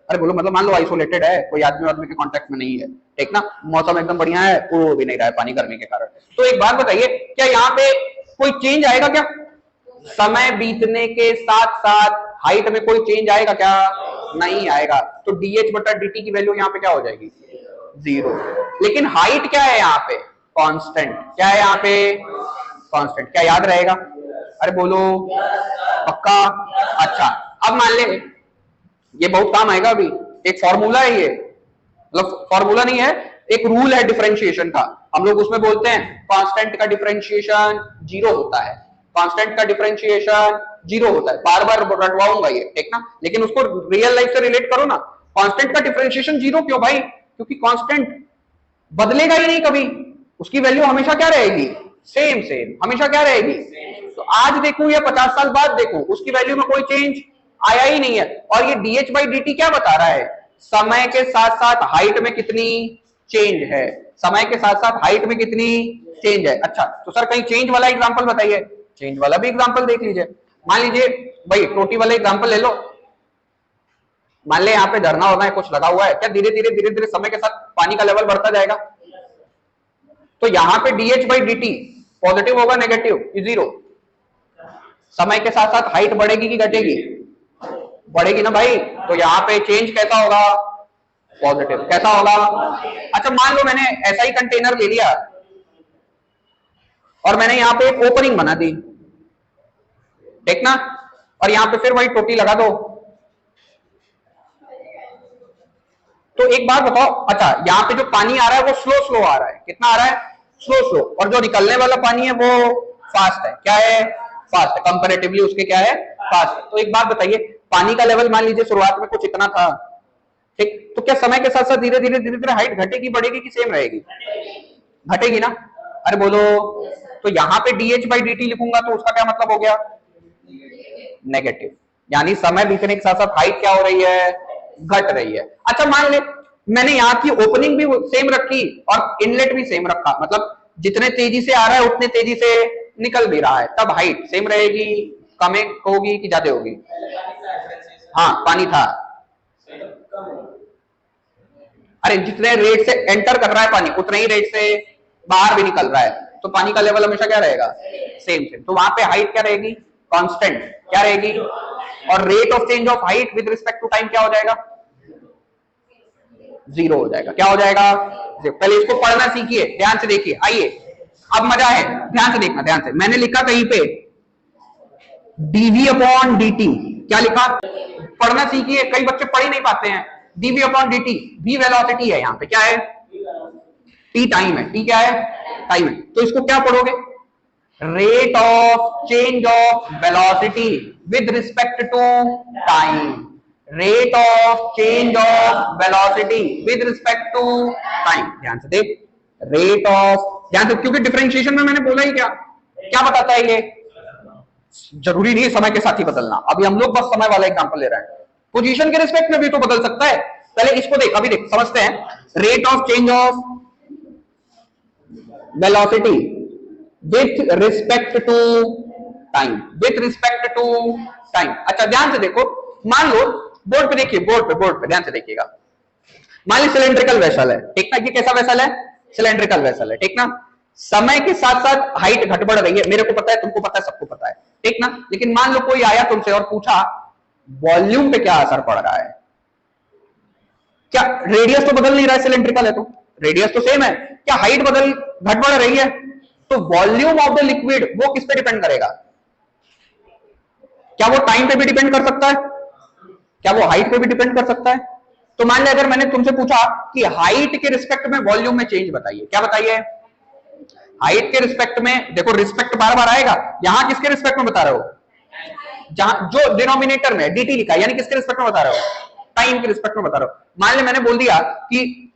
अरे बोलो, मतलब मान लो आइसोलेटेड है, कोई आदमी के कांटेक्ट में नहीं है, ठीक ना, मौसम एकदम बढ़िया है, वो भी नहीं रहा है पानी गर्मी के कारण, तो एक बात बताइए क्या यहाँ पे कोई चेंज आएगा क्या? समय बीतने के साथ साथ हाइट में कोई चेंज आएगा क्या? नहीं आएगा। तो dh बटा dt की वैल्यू यहाँ पे क्या हो जाएगी? 0। लेकिन हाइट क्या है यहाँ पे? कांस्टेंट। क्या है यहाँ पे? कांस्टेंट। क्या याद रहेगा? अरे बोलो, पक्का? अच्छा, अब मान ले ये बहुत काम आएगा, अभी एक फॉर्मूला है, ये मतलब फॉर्मूला नहीं है, एक रूल है डिफरेंशिएशन का, हम लोग उसमें बोलते हैं कांस्टेंट का डिफरेंशिएशन 0 होता है, कांस्टेंट का डिफरेंशिएशन 0 होता है। बार बार रटवाऊंगा ये, ठीक ना, लेकिन उसको रियल लाइफ से रिलेट करो ना। कांस्टेंट का डिफरेंशिएशन 0 क्यों भाई? क्योंकि कांस्टेंट बदलेगा ही नहीं कभी, उसकी वैल्यू हमेशा क्या रहेगी? सेम सेम, हमेशा क्या रहेगी? तो आज देखूं या 50 साल बाद देखूं, उसकी वैल्यू में कोई चेंज आया ही नहीं है। और ये dh बाई dt क्या बता रहा है? समय के साथ साथ हाइट में कितनी चेंज है, समय के साथ साथ हाइट में कितनी चेंज है। अच्छा, तो सर कहीं चेंज वाला एग्जांपल बताइए, चेंज वाला भी एग्जांपल देख लीजिए। मान लीजिए भाई टोटी वाला एग्जांपल ले लो, मान ले यहाँ पे झरना होना है, कुछ लगा हुआ है, क्या धीरे धीरे समय के साथ पानी का लेवल बढ़ता जाएगा? तो यहाँ पे dh बाई dt पॉजिटिव होगा नेगेटिव कि 0? समय के साथ साथ हाइट बढ़ेगी कि घटेगी? बढ़ेगी ना भाई। तो यहाँ पे चेंज कैसा होगा? पॉजिटिव। कैसा होगा? अच्छा, मान लो मैंने ऐसा ही कंटेनर ले लिया और मैंने यहाँ पे एक ओपनिंग बना दी, ठीक ना, और यहाँ पे फिर वही टोटी लगा दो। तो एक बात बताओ, अच्छा यहाँ पे जो पानी आ रहा है वो स्लो स्लो आ रहा है, कितना आ रहा है? स्लो स्लो, और जो निकलने वाला पानी है वो फास्ट है। क्या है? फास्ट है, कंपैरेटिवली उसके क्या है? फास्ट है। तो एक बात बताइए, पानी का लेवल मान लीजिए शुरुआत में कुछ इतना था, ठीक, तो क्या समय के साथ साथ धीरे धीरे हाइट घटेगी बढ़ेगी कि सेम रहेगी? घटेगी ना। अरे बोलो, तो यहाँ पे dh बाई dt लिखूंगा तो उसका क्या मतलब हो गया? नेगेटिव, यानी समय बीतने के साथ साथ हाइट क्या हो रही है? घट रही है। अच्छा मान ले मैंने यहाँ की ओपनिंग भी सेम रखी और इनलेट भी सेम रखा, मतलब जितने तेजी से आ रहा है उतने तेजी से निकल भी रहा है, तब हाइट सेम रहेगी, कम होगी कि ज्यादा होगी? हाँ, पानी था, अरे जितने रेट से एंटर कर रहा है पानी उतने ही रेट से बाहर भी निकल रहा है, तो पानी का लेवल हमेशा क्या रहेगा? Same same. तो वहां पे हाइट क्या रहेगी? कांस्टेंट। क्या रहेगी? और rate of change of height with respect to time क्या हो जाएगा? 0 हो जाएगा। क्या हो जाएगा? पहले इसको पढ़ना सीखिए, ध्यान से देखिए, आइए अब मजा है, ध्यान से देखना, ध्यान से। मैंने लिखा कहीं पे dv अपॉन dt, क्या लिखा? पढ़ना सीखिए, कई बच्चे पढ़ ही नहीं पाते हैं। dv upon dt, v velocity है, यहाँ पे क्या है? t टाइम है। t क्या है? टाइम है। तो इसको क्या पढ़ोगे? Rate of change of velocity with respect to time. Rate of change of velocity with respect to time. ध्यान से देख, रेट ऑफ, ध्यान से, क्योंकि डिफरेंशिएशन में मैंने बोला ही क्या क्या बताता है ये? जरूरी नहीं समय के साथ ही बदलना, अभी हम लोग बस समय वाला एग्जांपल ले रहे हैं, पोजीशन के रिस्पेक्ट में भी तो बदल सकता है। पहले इसको देख, अभी देख, समझते हैं। Rate of change of velocity with respect to time, with respect to time. अच्छा ध्यान से देखो, मान लो बोर्ड पे देखिए, बोर्ड पे ध्यान से देखिएगा। मान ली सिलेंड्रिकल वेसल है, ठीक ना, ये कैसा वेसल है? सिलेंड्रिकल वेसल है, ठीक ना। समय के साथ साथ हाइट घट बढ़ रही है, मेरे को पता है, तुमको पता है, सबको पता है, ठीक ना। लेकिन मान लो कोई आया तुमसे और पूछा वॉल्यूम पे क्या असर पड़ रहा है? क्या रेडियस तो बदल नहीं रहा है, सिलेंड्रिकल है तो रेडियस तो सेम है, क्या हाइट बदल घट बढ़ रही है? तो वॉल्यूम ऑफ द लिक्विड वो किस पे डिपेंड करेगा? क्या वो टाइम पे भी डिपेंड कर सकता है? क्या वो हाइट पे भी डिपेंड कर सकता है? तो मान लिया अगर मैंने तुमसे पूछा कि हाइट के रिस्पेक्ट में वॉल्यूम में चेंज बताइए, क्या बताइए? हाइट के रिस्पेक्ट में, देखो रिस्पेक्ट बार बार आएगा, यहां किसके रिस्पेक्ट में बता रहे हो? जहां जो डिनोमिनेटर में dt लिखा है, यानी किसके रिस्पेक्ट में बता रहे हो? टाइम के रिस्पेक्ट में बता रहे हो। मान लो मैंने बोल दिया कि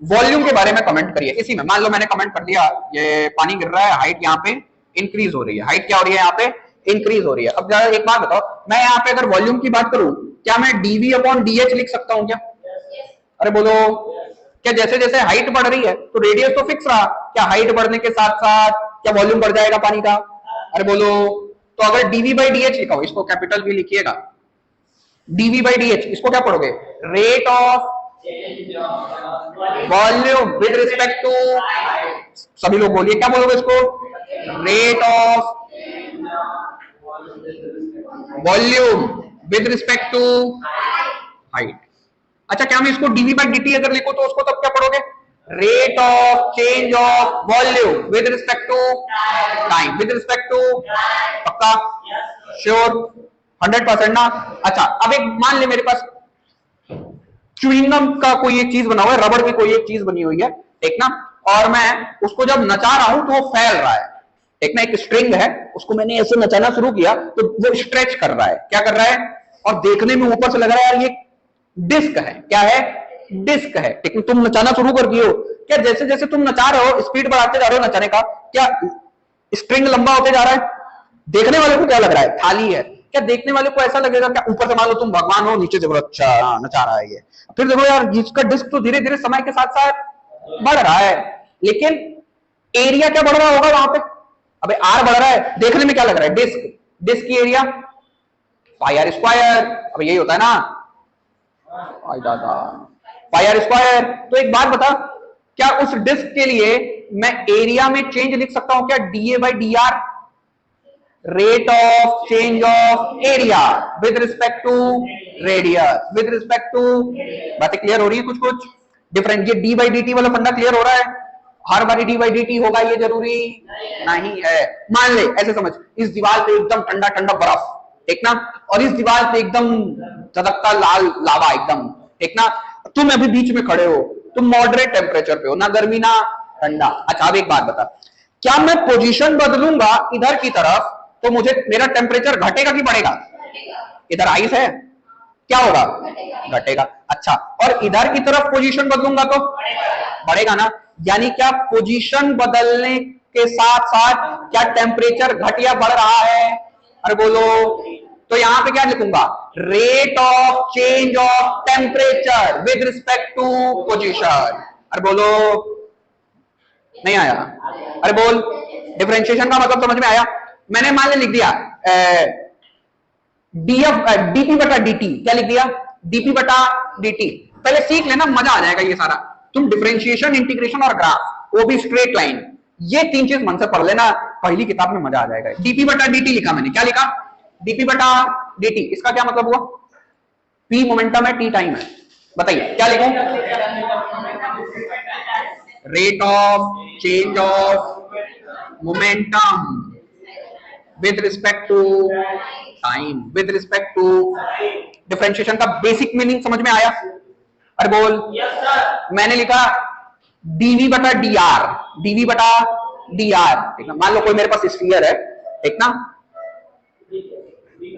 वॉल्यूम के बारे में कमेंट करिए, इसी में मान लो मैंने कमेंट कर दिया ये पानी गिर रहा है, हाइट यहाँ पे इंक्रीज हो रही है, हाइट क्या हो रही है यहाँ पे? इंक्रीज हो रही है। अब एक बात बताओ, मैं यहाँ पे अगर वॉल्यूम की बात करूं, क्या मैं dv अपॉन dh लिख सकता हूं क्या? अरे बोलो, क्या जैसे जैसे हाइट बढ़ रही है तो रेडियस तो फिक्स रहा, क्या हाइट बढ़ने के साथ साथ क्या वॉल्यूम बढ़ जाएगा पानी का? अरे बोलो, तो अगर dv बाई डी एच लिखा हो, इसको कैपिटल भी लिखिएगा, dv बाई डी एच, इसको क्या पढ़ोगे? Rate of volume with respect to, सभी लोग बोलिए क्या बोलोगे इसको? Rate of volume with respect to height. अच्छा, क्या मैं इसको dv बाई dt अगर लिखूं तो उसको तब क्या पढ़ोगे? Rate of change of volume with respect to time, with respect to, पक्का? श्योर? 100% ना? अच्छा, अब एक मान ले मेरे पास च्युइंगम का कोई एक चीज बना हुआ है, रबड़ की कोई एक चीज बनी हुई है, ठीक ना, और मैं उसको जब नचा रहा हूं तो वो फैल रहा है, एक ना, एक स्ट्रिंग है, उसको मैंने ऐसे नचाना शुरू किया तो वो स्ट्रेच कर रहा है, क्या कर रहा है? और देखने में ऊपर से लग रहा है यार ये डिस्क है, क्या है? डिस्क है, लेकिन तुम नचाना शुरू कर दिए हो, क्या जैसे जैसे तुम नचा रहे हो, स्पीड बढ़ाते जा रहे हो नचाने का, क्या स्ट्रिंग लंबा होते जा रहा है? देखने वाले को क्या लग रहा है? थाली है। क्या देखने वाले को ऐसा लगेगा क्या ऊपर से मान लो तुम भगवान हो, नीचे से बोलो अच्छा नचा रहा है ये, फिर देखो यार इसका डिस्क तो धीरे धीरे समय के साथ साथ बढ़ रहा है, लेकिन एरिया क्या बढ़ रहा होगा वहां पे? अबे आर बढ़ रहा है, देखने में क्या लग रहा है? डिस्क, डिस्क की एरिया पाई आर स्क्वायर, अब यही होता है ना, पाई आर स्क्वायर। तो एक बात बता, क्या उस डिस्क के लिए मैं एरिया में चेंज लिख सकता हूं क्या? D A by D R, rate of change of area with respect to radius, with respect to, बातें क्लियर हो रही है? कुछ कुछ डिफरेंट, ये डी बाई डी टी वाला फंडा क्लियर हो रहा है? हर बार डी बाई डी टी होगा ये जरूरी नहीं है। मान ले ऐसे समझ, इस दीवार पे एकदम ठंडा ठंडा बर्फ, ठीक ना, और इस दीवार पे एकदम चदकता लाल लावा एकदम, ठीक ना, तुम अभी बीच में खड़े हो, तुम मॉडरेट टेम्परेचर पे हो, ना गर्मी ना ठंडा। अच्छा, अब एक बात बता, क्या मैं पोजीशन बदलूंगा इधर की तरफ तो मुझे मेरा टेम्परेचर घटेगा कि बढ़ेगा? इधर आइस है, क्या होगा? घटेगा। अच्छा, और इधर की तरफ पोजीशन बदलूंगा तो बढ़ेगा ना, यानी क्या पोजीशन बदलने के साथ साथ क्या टेम्परेचर घट या बढ़ रहा है? अरे बोलो, तो यहां पे क्या लिखूंगा? Rate of change of temperature with respect to position. अरे बोलो, नहीं आया? अरे बोल, डिफरेंशिएशन का मतलब समझ में आया? मैंने मान लिख दिया डीपी बटा dt, क्या लिख दिया? डीपी बटा dt। पहले सीख लेना, मजा आ जाएगा ये सारा, तुम डिफरेंशिएशन, इंटीग्रेशन और ग्राफ, वो भी स्ट्रेट लाइन, ये तीन चीज मन से पढ़ लेना, पहली किताब में मजा आ जाएगा। डीपी बटा dt लिखा मैंने, क्या लिखा? डीपी बटा dt, इसका क्या मतलब हुआ? p मोमेंटम है, t टाइम है, बताइए क्या लिखूं? Rate of change of momentum with respect to time, with respect to, differentiation का बेसिक मीनिंग समझ में आया? अरे बोल, yes, मैंने लिखा dv बटा dr, dv बटा dr, ठीक ना, मान लो कोई मेरे पास स्फीयर है, ठीक ना,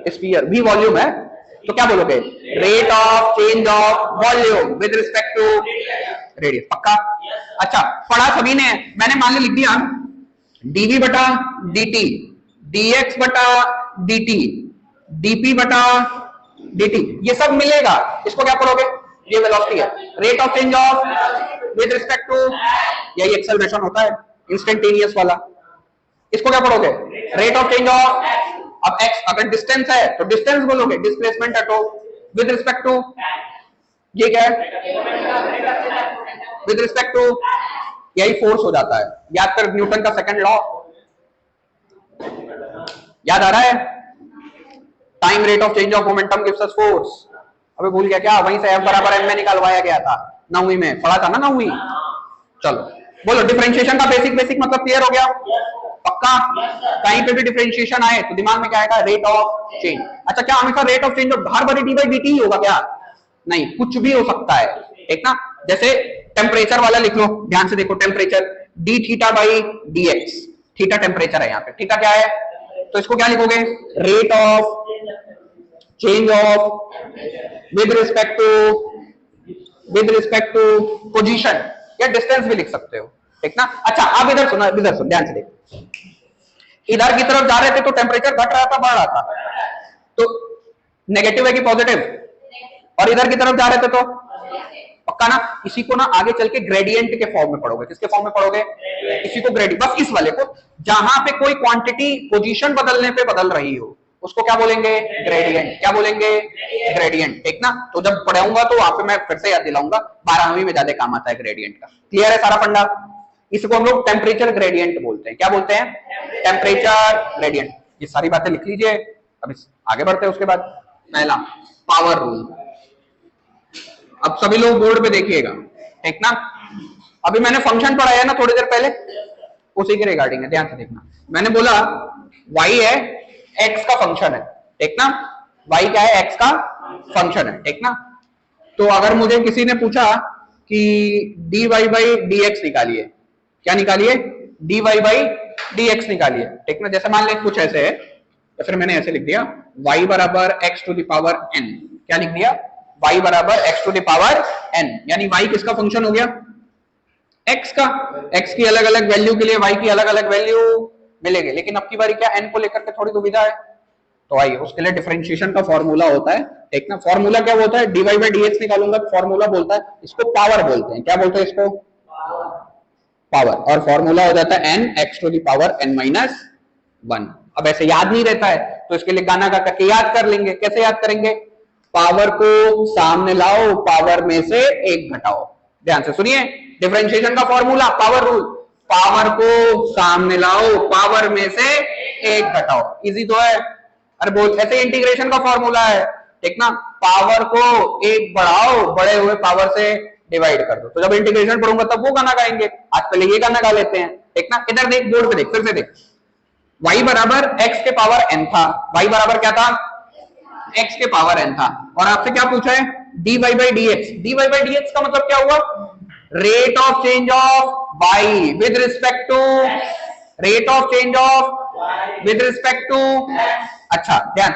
स्फीयर v वॉल्यूम है, तो क्या बोलोगे? Rate of change of volume with respect to radius, पक्का? अच्छा, पढ़ा सभी ने, मैंने मान लो लिख दिया dv बटा dt, dx बटा dt, dp बटा dt, ये सब मिलेगा, इसको क्या पढ़ोगे? ये वेलोसिटी है, rate of change of with respect to, यही एक्सेलरेशन होता है इंस्टेंटेनियस वाला, इसको क्या पढ़ोगे? रेट ऑफ चेंज ऑफ, अब x अगर डिस्टेंस है तो डिस्टेंस बोलोगे, डिस्प्लेसमेंट है तो विद रिस्पेक्ट टू, ये क्या है? विद रिस्पेक्ट टू, यही फोर्स हो जाता है, याद कर न्यूटन का सेकंड लॉ, याद आ रहा है? Time rate of change of momentum gives us force. अबे भूल गया क्या? वहीं से F बराबर m में निकलवाया गया था, 9वीं में पढ़ा था ना, 9वीं। चलो बोलो, डिफरेंशिएशन का बेसिक बेसिक मतलब क्लियर हो गया? पक्का? कहीं पे भी डिफरेंशिएशन आए तो दिमाग में क्या आएगा? Rate of change. अच्छा, क्या हमेशा रेट ऑफ चेंज हर बारी डी बाई डी टी ही होगा क्या? नहीं, कुछ भी हो सकता है, ठीक ना। जैसे टेम्परेचर वाला लिख लो, ध्यान से देखो, temperature D theta by D x. Theta temperature है यहाँ पे, थीटा क्या है? तो इसको क्या लिखोगे? Rate of change of with respect to position या डिस्टेंस भी लिख सकते हो, ठीक ना। अच्छा, आप इधर सुनो, इधर सुनो, ध्यान से देखो। इधर की तरफ जा रहे थे तो टेम्परेचर घट रहा था, बढ़ रहा था, तो नेगेटिव है कि पॉजिटिव? और इधर की तरफ जा रहे थे तो पक्का ना। इसी को ना आगे चल के ग्रेडियंट के फॉर्म में पढ़ोगे। किसके फॉर्म में पढ़ोगे? इसी को ग्रेडियंट, बस इस वाले को, जहां पे कोई क्वांटिटी पोजीशन बदलने पे बदल रही हो उसको क्या बोलेंगे? ग्रेडियंट। क्या बोलेंगे? ग्रेडियंट, ठीक ना। तो जब पढ़ाऊंगा तो वहां पे मैं फिर से याद दिलाऊंगा, 12वीं में ज्यादा काम आता है ग्रेडियंट का। क्लियर है सारा फंडा? इसको हम लोग टेम्परेचर ग्रेडियंट बोलते हैं। क्या बोलते हैं? Temperature gradient. ये सारी बातें लिख लीजिए, अब आगे बढ़ते हैं। उसके बाद पहला पावर रूल। अब सभी लोग बोर्ड पे देखिएगा, ठीक ना। अभी मैंने फंक्शन पढ़ाया ना थोड़ी देर पहले, उसी के रिगार्डिंग है, ध्यान से देखना। मैंने बोला y है, x का फंक्शन है, ठीक ना। y क्या है? x का फंक्शन है, ठीक ना। तो अगर मुझे किसी ने पूछा कि dy बाई dx निकालिए, क्या निकालिए? dy बाई dx निकालिए, ठीक ना। जैसे मान ले कुछ ऐसे है, तो फिर मैंने ऐसे लिख दिया y बराबर x to the power n। क्या लिख दिया? y बराबर x to the power n, यानी y किसका फंक्शन हो गया? x का। x की अलग अलग वैल्यू के लिए y की अलग अलग वैल्यू मिलेगी, लेकिन अब की बारी क्या n को लेकर के थोड़ी दुविधा है, तो आइए उसके लिए डिफरेंशिएशन का फॉर्मूला होता है, ठीक ना। फॉर्मूला क्या होता है? dy बाई dx निकालूंगा तो फॉर्मूला बोलता है, इसको पावर बोलते हैं। क्या बोलते हैं इसको? पावर। और फॉर्मूला हो जाता है n x to the power n minus 1। अब ऐसे याद नहीं रहता है तो इसके लिए गाना गा करके याद कर लेंगे। कैसे याद करेंगे? पावर को सामने लाओ, पावर में से एक घटाओ। ध्यान से सुनिए, डिफरेंशिएशन का फॉर्मूला, पावर रूल। पावर को सामने लाओ, पावर में से एक घटाओ। इजी तो है? अरे बोल, ऐसे इंटीग्रेशन का फॉर्मूला है, ठीक ना। पावर को एक बढ़ाओ, बड़े हुए पावर से डिवाइड कर दो। तो जब इंटीग्रेशन पढ़ूंगा तब वो गाना गाएंगे, आज पहले ये गाना गा लेते हैं, ठीक ना। इधर देख, बोर्ड पे देख, फिर से देख। y बराबर x के पावर n था। y बराबर क्या था? x के पावर n था। और आपसे क्या पूछा है? dy by dx। dy by dx का मतलब क्या हुआ? Rate of change of y with respect to, rate of change of with respect to. अच्छा ध्यान,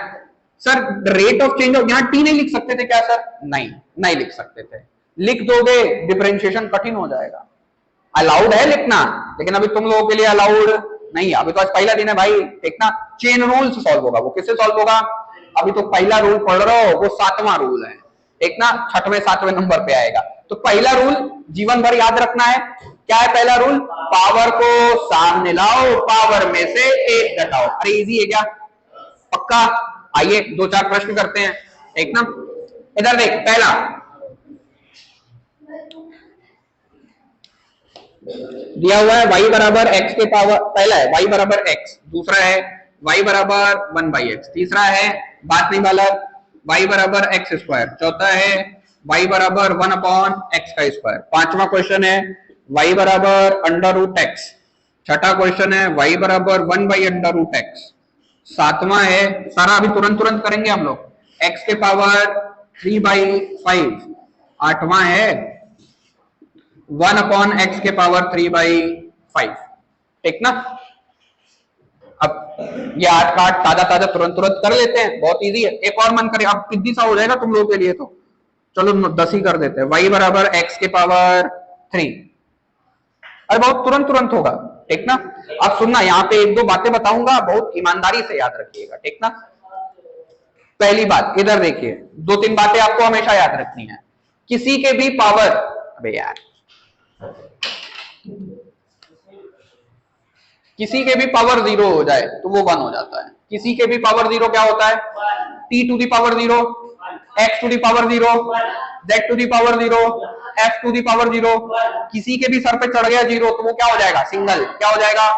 sir rate of change of, यहाँ t नहीं लिख सकते थे क्या सर? नहीं, नहीं लिख सकते थे। लिख दोगे डिफरेंशिएशन कठिन हो जाएगा। अलाउड है लिखना, लेकिन अभी तुम लोगों के लिए अलाउड नहीं है। अभी तो आज पहला दिन है भाई, ठीक ना। चेन रूल से सॉल्व होगा। वो किससे सॉल्व होगा? अभी तो पहला रूल पढ़ रहे हो, वो 7वां रूल है, ठीक ना। 6वें 7वें नंबर पे आएगा। तो पहला रूल जीवन भर याद रखना है। क्या है पहला रूल? पावर को सामने लाओ, पावर में से एक घटाओ। अरे इजी है क्या? पक्का? आइए 2-4 प्रश्न करते हैं, ठीक ना। इधर देख, पहला दिया हुआ है y बराबर x के पावर, पहला है y बराबर x, दूसरा है y बराबर 1/x, तीसरा है बात नहीं वाला y बराबर x स्क्वायर, चौथा है y बराबर 1/x का स्क्वायर, पांचवा क्वेश्चन है y बराबर √x, छठा क्वेश्चन है y बराबर 1/√x, सातवां है, सारा अभी तुरंत तुरंत करेंगे हम लोग, x के पावर 3/5, आठवां है 1/x के पावर 3/5, ठीक ना। अब ये 8 का 8 ताजा ताजा तुरंत तुरंत कर लेते हैं, बहुत इजी है। एक और मन करे, अब कितनी सा हो जाएगा तुम लोगों के लिए, तो चलो 10 ही कर देते हैं। y बराबर x के पावर 3, अरे बहुत तुरंत तुरंत होगा, ठीक ना। अब सुनना, यहाँ पे 1-2 बातें बताऊंगा, बहुत ईमानदारी से याद रखिएगा, ठीक ना। पहली बात इधर देखिए, 2-3 बातें आपको हमेशा याद रखनी है। किसी के भी पावर, अबे यार, किसी के भी पावर 0 हो जाए तो वो 1 हो जाता है। किसी के भी पावर 0 क्या होता है? t to the power 0, x to the power 0, z to the power 0, f to the power 0। किसी के भी सर पे चढ़ गया 0 तो वो क्या हो जाएगा? सिंगल। क्या हो जाएगा?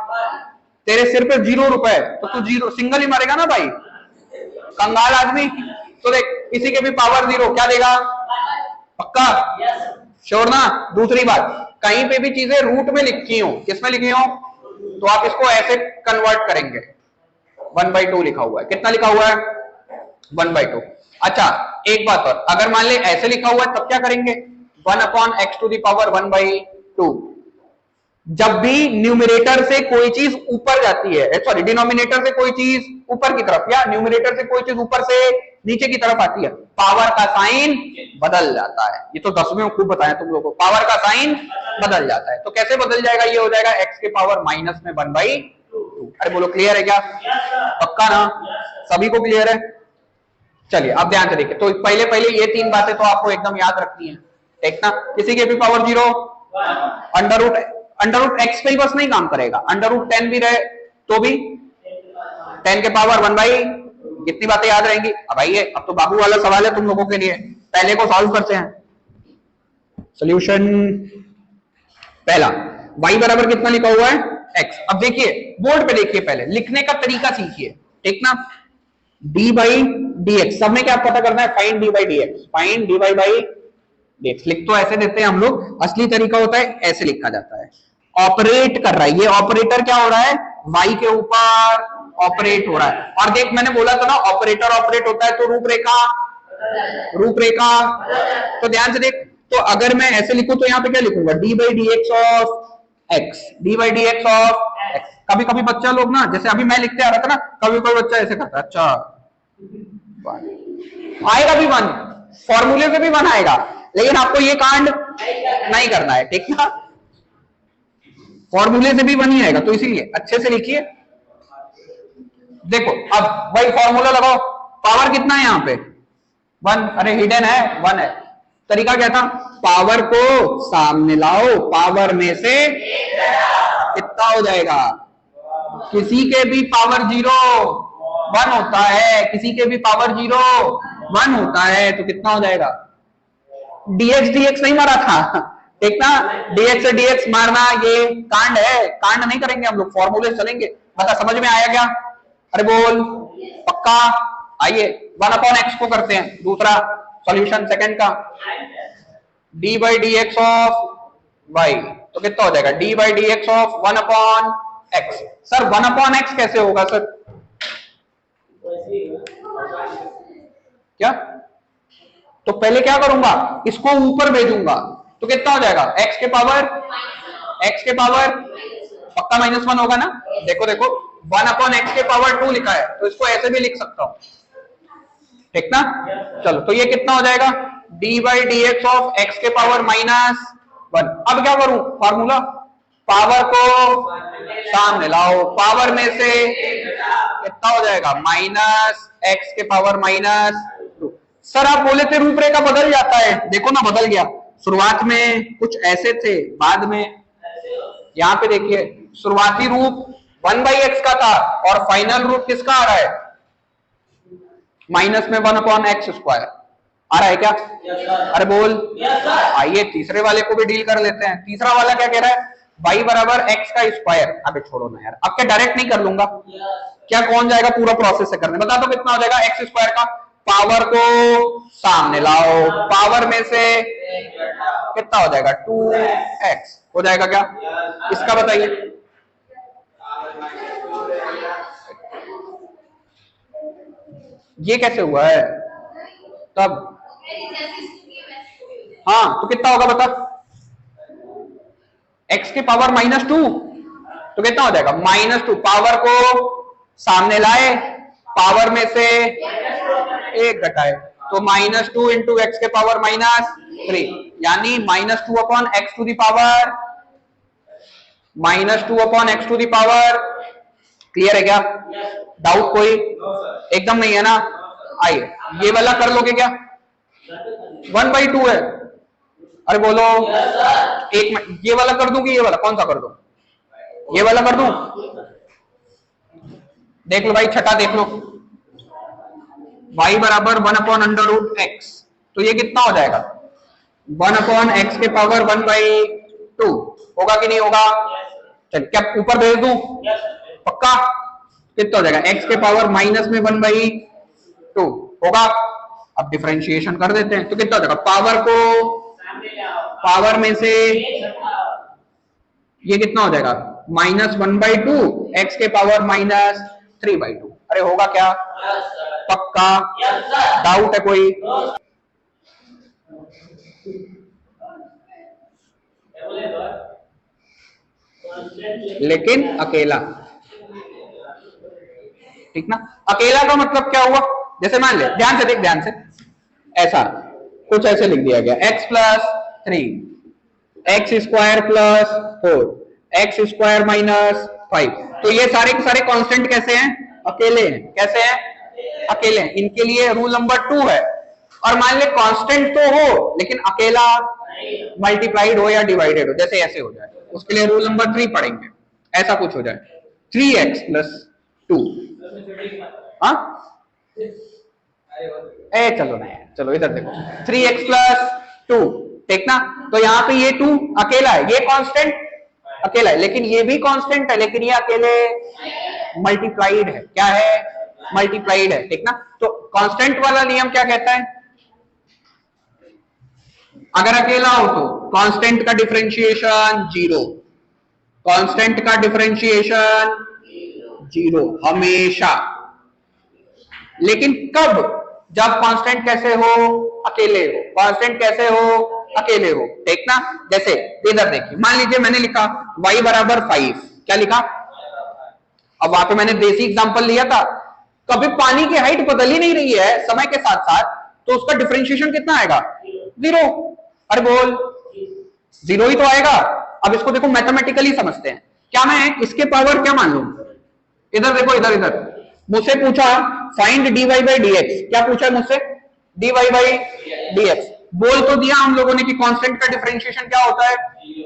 तेरे सिर पे 0 रुपए तो तू 0 सिंगल ही मारेगा ना भाई, कंगाल आदमी। तो देख इसी के भी पावर 0 क्या देगा, पक्का श्योर ना। दूसरी बात, कहीं पे भी चीजें रूट में लिखी हो, किसमें लिखी हो, तो आप इसको ऐसे कन्वर्ट करेंगे, 1/2 लिखा हुआ है, कितना लिखा हुआ है 1/2। अच्छा एक बात और, अगर मान ले ऐसे लिखा हुआ है तब क्या करेंगे, 1/x⁻²। जब भी न्यूमरेटर से कोई चीज ऊपर जाती है, सॉरी डिनोमिनेटर से कोई चीज ऊपर की तरफ या न्यूमरेटर से कोई चीज ऊपर से नीचे की तरफ आती है, पावर का साइन बदल जाता है। ये तो 10वीं में खूब बताया तुम लोगों को, पावर का साइन बदल जाता है। तो कैसे बदल जाएगा, ये हो जाएगा x के पावर माइनस में 1/2। अरे बोलो क्लियर है क्या, पक्का ना, सभी को क्लियर है। चलिए अब ध्यान से देखिए, तो पहले ये 3 बातें तो आपको एकदम याद रखनी है, ठीक ना। किसी के भी पावर 0, अंडर रूट x पे ही बस नहीं काम करेगा, √10 भी रहे तो भी 10 के पावर 1/, कितनी बातें याद रहेंगी। अब आइए, अब तो बाबू वाला सवाल है तुम लोगों के लिए, पहले को सॉल्व करते हैं। सॉल्यूशन पहला, y बराबर कितना लिखा हुआ है x। अब देखिए बोर्ड पे देखिए, पहले लिखने का तरीका सीखिए, ठीक ना। d/dx, सब में क्या पता करना है, फाइंड d/dx, फाइंड dy/dx। लिख तो ऐसे देते हैं हम लोग, असली तरीका होता है ऐसे लिखा जाता है। ऑपरेट कर रहा है, ये ऑपरेटर क्या हो रहा है, y के ऊपर ऑपरेट हो रहा है। और देख मैंने बोला था ना, ऑपरेटर ऑपरेट होता है तो रूपरेखा, तो ध्यान से देख। तो अगर मैं ऐसे लिखूं तो यहाँ पे क्या लिखूंगा, d/dx of x, d/dx of x। कभी कभी बच्चा लोग ना, जैसे अभी मैं लिखते आ रहा था ना, कभी कोई बच्चा ऐसे करता है, अच्छा आएगा भी 1, फॉर्मूले से भी 1 आएगा, लेकिन आपको ये कांड नहीं करना है, ठीक ना। फॉर्मूले से भी 1 ही आएगा, तो इसीलिए अच्छे से लिखिए। देखो अब वही फॉर्मूला लगाओ, पावर कितना है यहाँ पे 1, अरे हिडन है 1 है। तरीका क्या था, पावर को सामने लाओ, पावर में से कितना हो जाएगा, किसी के भी पावर 0 1 होता है, किसी के भी पावर 0 1 होता है, तो कितना हो जाएगा, dx नहीं मारा था, ठीक ना। dx से dx मारना ये कांड है, कांड नहीं करेंगे हम लोग, फॉर्मूले चलेंगे। बता समझ में आया क्या, अरे बोल पक्का। आइए 1/x को करते हैं, दूसरा सॉल्यूशन सेकंड का, d/dx ऑफ y, तो कितना हो जाएगा, d/dx of 1/x। Sir 1/x कैसे होगा सर, क्या, तो पहले क्या करूंगा, इसको ऊपर भेजूंगा, तो कितना हो जाएगा, x के पावर पक्का -1 होगा ना। देखो 1/x के पावर 2 लिखा है, तो इसको ऐसे भी लिख सकता हूं, ठीक ना। चलो तो ये कितना हो जाएगा, d/dx ऑफ x के पावर -1। अब क्या करूं, फार्मूला, पावर को सामने लाओ, पावर में से कितना हो जाएगा, -x के पावर -2। सर आप बोले थे रूपरेखा बदल जाता है, देखो ना बदल गया। शुरुआत में कुछ ऐसे थे, बाद में यहाँ पे देखिए शुरुआती रूप 1/x का था और फाइनल रूप किसका आ रहा है, माइनस में 1/x² आ रहा है क्या, अरे बोल। आइए तीसरे वाले को भी डील कर लेते हैं। तीसरा वाला क्या कह रहा है, y बराबर x²। अबे छोड़ो ना यार, अब क्या डायरेक्ट नहीं कर लूंगा क्या, कौन जाएगा पूरा प्रोसेस से करने, बता दो कितना हो जाएगा, x² का पावर को सामने लाओ, पावर में से कितना हो जाएगा, 2x हो जाएगा क्या, इसका बताइए। ये कैसे हुआ है तब, हाँ तो कितना होगा बता, x के पावर -2, तो कितना हो जाएगा, -2, पावर को सामने लाए, पावर में से 1 घटाए, तो -2 इंटू x के पावर -3, यानी -2/x²। क्लियर है क्या, डाउट कोई, एकदम नहीं है ना। आइए ये वाला कर लोगे क्या, 1/2 है, अरे बोलो एक, ये वाला कर दूं कि ये वाला, कौन सा कर दूं, ये वाला कर दूं, देख लो भाई छठा देख लो, y बराबर 1/√x, तो ये कितना हो जाएगा, 1/x के पावर 1/2 होगा कि नहीं होगा। चल क्या ऊपर भेज दूं, पक्का, कितना हो जाएगा, x के पावर -1/2 2 होगा। अब डिफरेंशिएशन कर देते हैं तो कितना हो जाएगा, पावर को पावर में से ये कितना हो जाएगा, -1/2 एक्स के पावर -3/2। अरे होगा क्या, पक्का, डाउट है कोई? लेकिन अकेला, ठीक ना। अकेला का मतलब क्या हुआ, जैसे मान ले, ध्यान से देख, ध्यान से, ऐसा कुछ ऐसे लिख दिया गया, x + 3 x² + 4 x² - 5। तो ये सारे के सारे कांस्टेंट कैसे हैं, अकेले हैं। कैसे हैं, अकेले हैं। इनके लिए रूल नंबर 2 है। और मान ले कांस्टेंट तो हो लेकिन अकेला मल्टीप्लाइड हो या डिवाइडेड हो, जैसे ऐसे हो जाए, उसके लिए रूल नंबर 3 पढ़ेंगे। ऐसा कुछ हो जाए 3x + 2, हाँ चलो ना यार, चलो इधर देखो, 3x + 2, ठीक ना। तो यहाँ पे ये 2 अकेला है, ये कांस्टेंट अकेला है, लेकिन ये भी कांस्टेंट है, लेकिन ये अकेले मल्टीप्लाइड है। क्या है, मल्टीप्लाइड है, ठीक ना। तो कांस्टेंट वाला नियम क्या कहता है, अगर अकेला हो तो कांस्टेंट का डिफरेंशिएशन 0, कांस्टेंट का डिफरेंशिएशन 0 हमेशा। लेकिन कब, जब कांस्टेंट कैसे हो, अकेले हो। कांस्टेंट कैसे हो, अकेले हो, ठीक ना। जैसे इधर देखिए, मान लीजिए मैंने लिखा y = 5, क्या लिखा, अब वहां पे मैंने देसी एग्जांपल लिया था। कभी पानी की हाइट बदल ही नहीं रही है समय के साथ साथ, तो उसका डिफरेंशिएशन कितना आएगा, 0। अरे बोल, 0 ही तो आएगा। अब इसको देखो, मैथमेटिकली समझते हैं। क्या मैं इसके पावर क्या मान लूं, इधर देखो, इधर इधर मुझसे पूछा फाइंड dy/dx, क्या पूछा मुझसे, dy/dx। बोल तो दिया हम लोगों ने कि कांस्टेंट का डिफरेंशिएशन क्या होता है,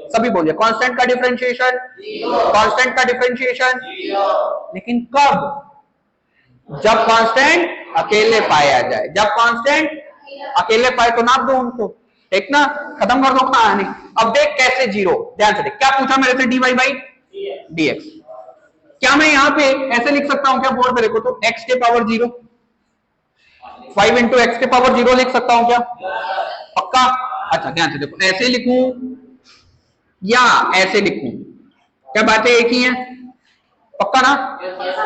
सभी बोलिए, कांस्टेंट का डिफरेंशिएशन, कांस्टेंट का डिफरेंशिएशन। लेकिन कब, जब कांस्टेंट अकेले पाया जाए। जब कांस्टेंट अकेले पाए तो नाप दो उनको, ठीक ना, खत्म कर दो कहानी। अब देख कैसे 0, ध्यान से देख, क्या पूछा मेरे से, dy/dx। क्या मैं यहाँ पे ऐसे लिख सकता हूं क्या, बोर्ड पे देखो तो, x के पावर 0, 5 × x के पावर 0 लिख सकता हूं क्या, पक्का। अच्छा ध्यान से देखो, ऐसे लिखूं या ऐसे लिखूं, क्या बातें एक ही हैं, पक्का ना।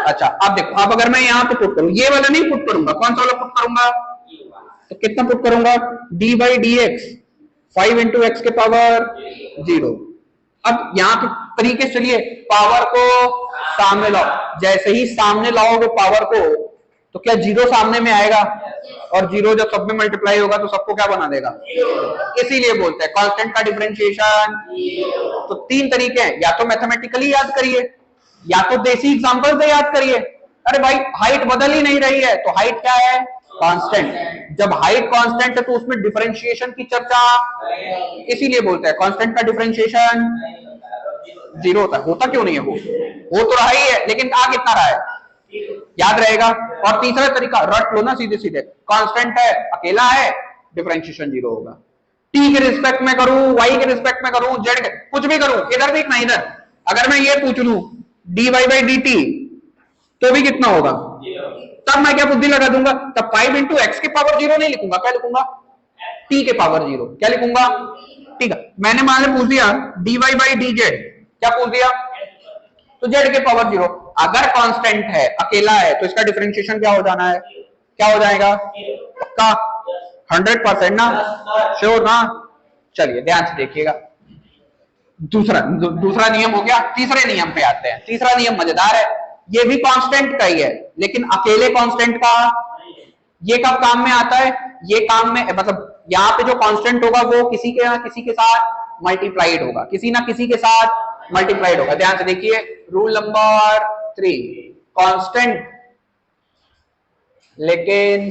अच्छा अब देखो, अब अगर मैं यहाँ पे पुट करूं, ये वाला नहीं पुट करूंगा, कौन सा वाला पुट करूंगा, तो कितना पुट करूंगा, dy/dx 5 × x के पावर 0। अब यहाँ पे तरीके से चलिए, पावर को सामने लाओ, जैसे ही सामने लाओगे पावर को, तो क्या 0 सामने में आएगा, और 0 जब सब में मल्टीप्लाई होगा तो सबको क्या बना देगा, इसीलिए बोलते हैं कांस्टेंट का डिफरेंशिएशन। तो 3 तरीके हैं, या तो मैथमेटिकली याद करिए, या तो देसी एग्जांपल से याद करिए। अरे भाई हाइट बदल ही नहीं रही है, तो हाइट क्या है, कांस्टेंट। जब हाइट कांस्टेंट है तो उसमें डिफरेंशिएशन की चर्चा, इसीलिए बोलते हैं कांस्टेंट का डिफरेंशिएशन 0 होता है। होता क्यों नहीं है, हो तो रहा ही है, लेकिन आ कितना रहा है, याद रहेगा। और तीसरा तरीका रट लो ना सीधे सीधे, कांस्टेंट है, अकेला है, डिफरेंशिएशन 0 होगा। टी के रिस्पेक्ट में करूं, वाई के रिस्पेक्ट में करूं, जेड के, कुछ भी करूं, इधर भी ना इधर, अगर मैं ये पूछ लूं dy/dt तो भी कितना होगा, तब मैं क्या बुद्धि लगा दूंगा, तब 5 × x के पावर 0 नहीं लिखूंगा, क्या लिखूंगा, t के पावर 0, क्या लिखूंगा, ठीक है। मैंने मान लो पूछ दिया dy/dz, क्या पूछ दिया, तो z के पावर 0। अगर कांस्टेंट है, अकेला है, तो इसका डिफरेंशिएशन क्या हो जाना है, क्या हो जाएगा, पक्का 100% ना, श्योर ना। चलिए ध्यान से देखिएगा, दूसरा नियम हो गया। तीसरे नियम पे आते हैं। तीसरा नियम मजेदार है, ये भी कांस्टेंट का ही है, लेकिन अकेले कांस्टेंट का। ये कब काम में आता है, ये काम में मतलब यहाँ पे जो कांस्टेंट होगा वो किसी के साथ मल्टीप्लाइड होगा, किसी ना किसी के साथ मल्टीप्लाइड होगा। ध्यान से देखिए, रूल नंबर 3, कांस्टेंट लेकिन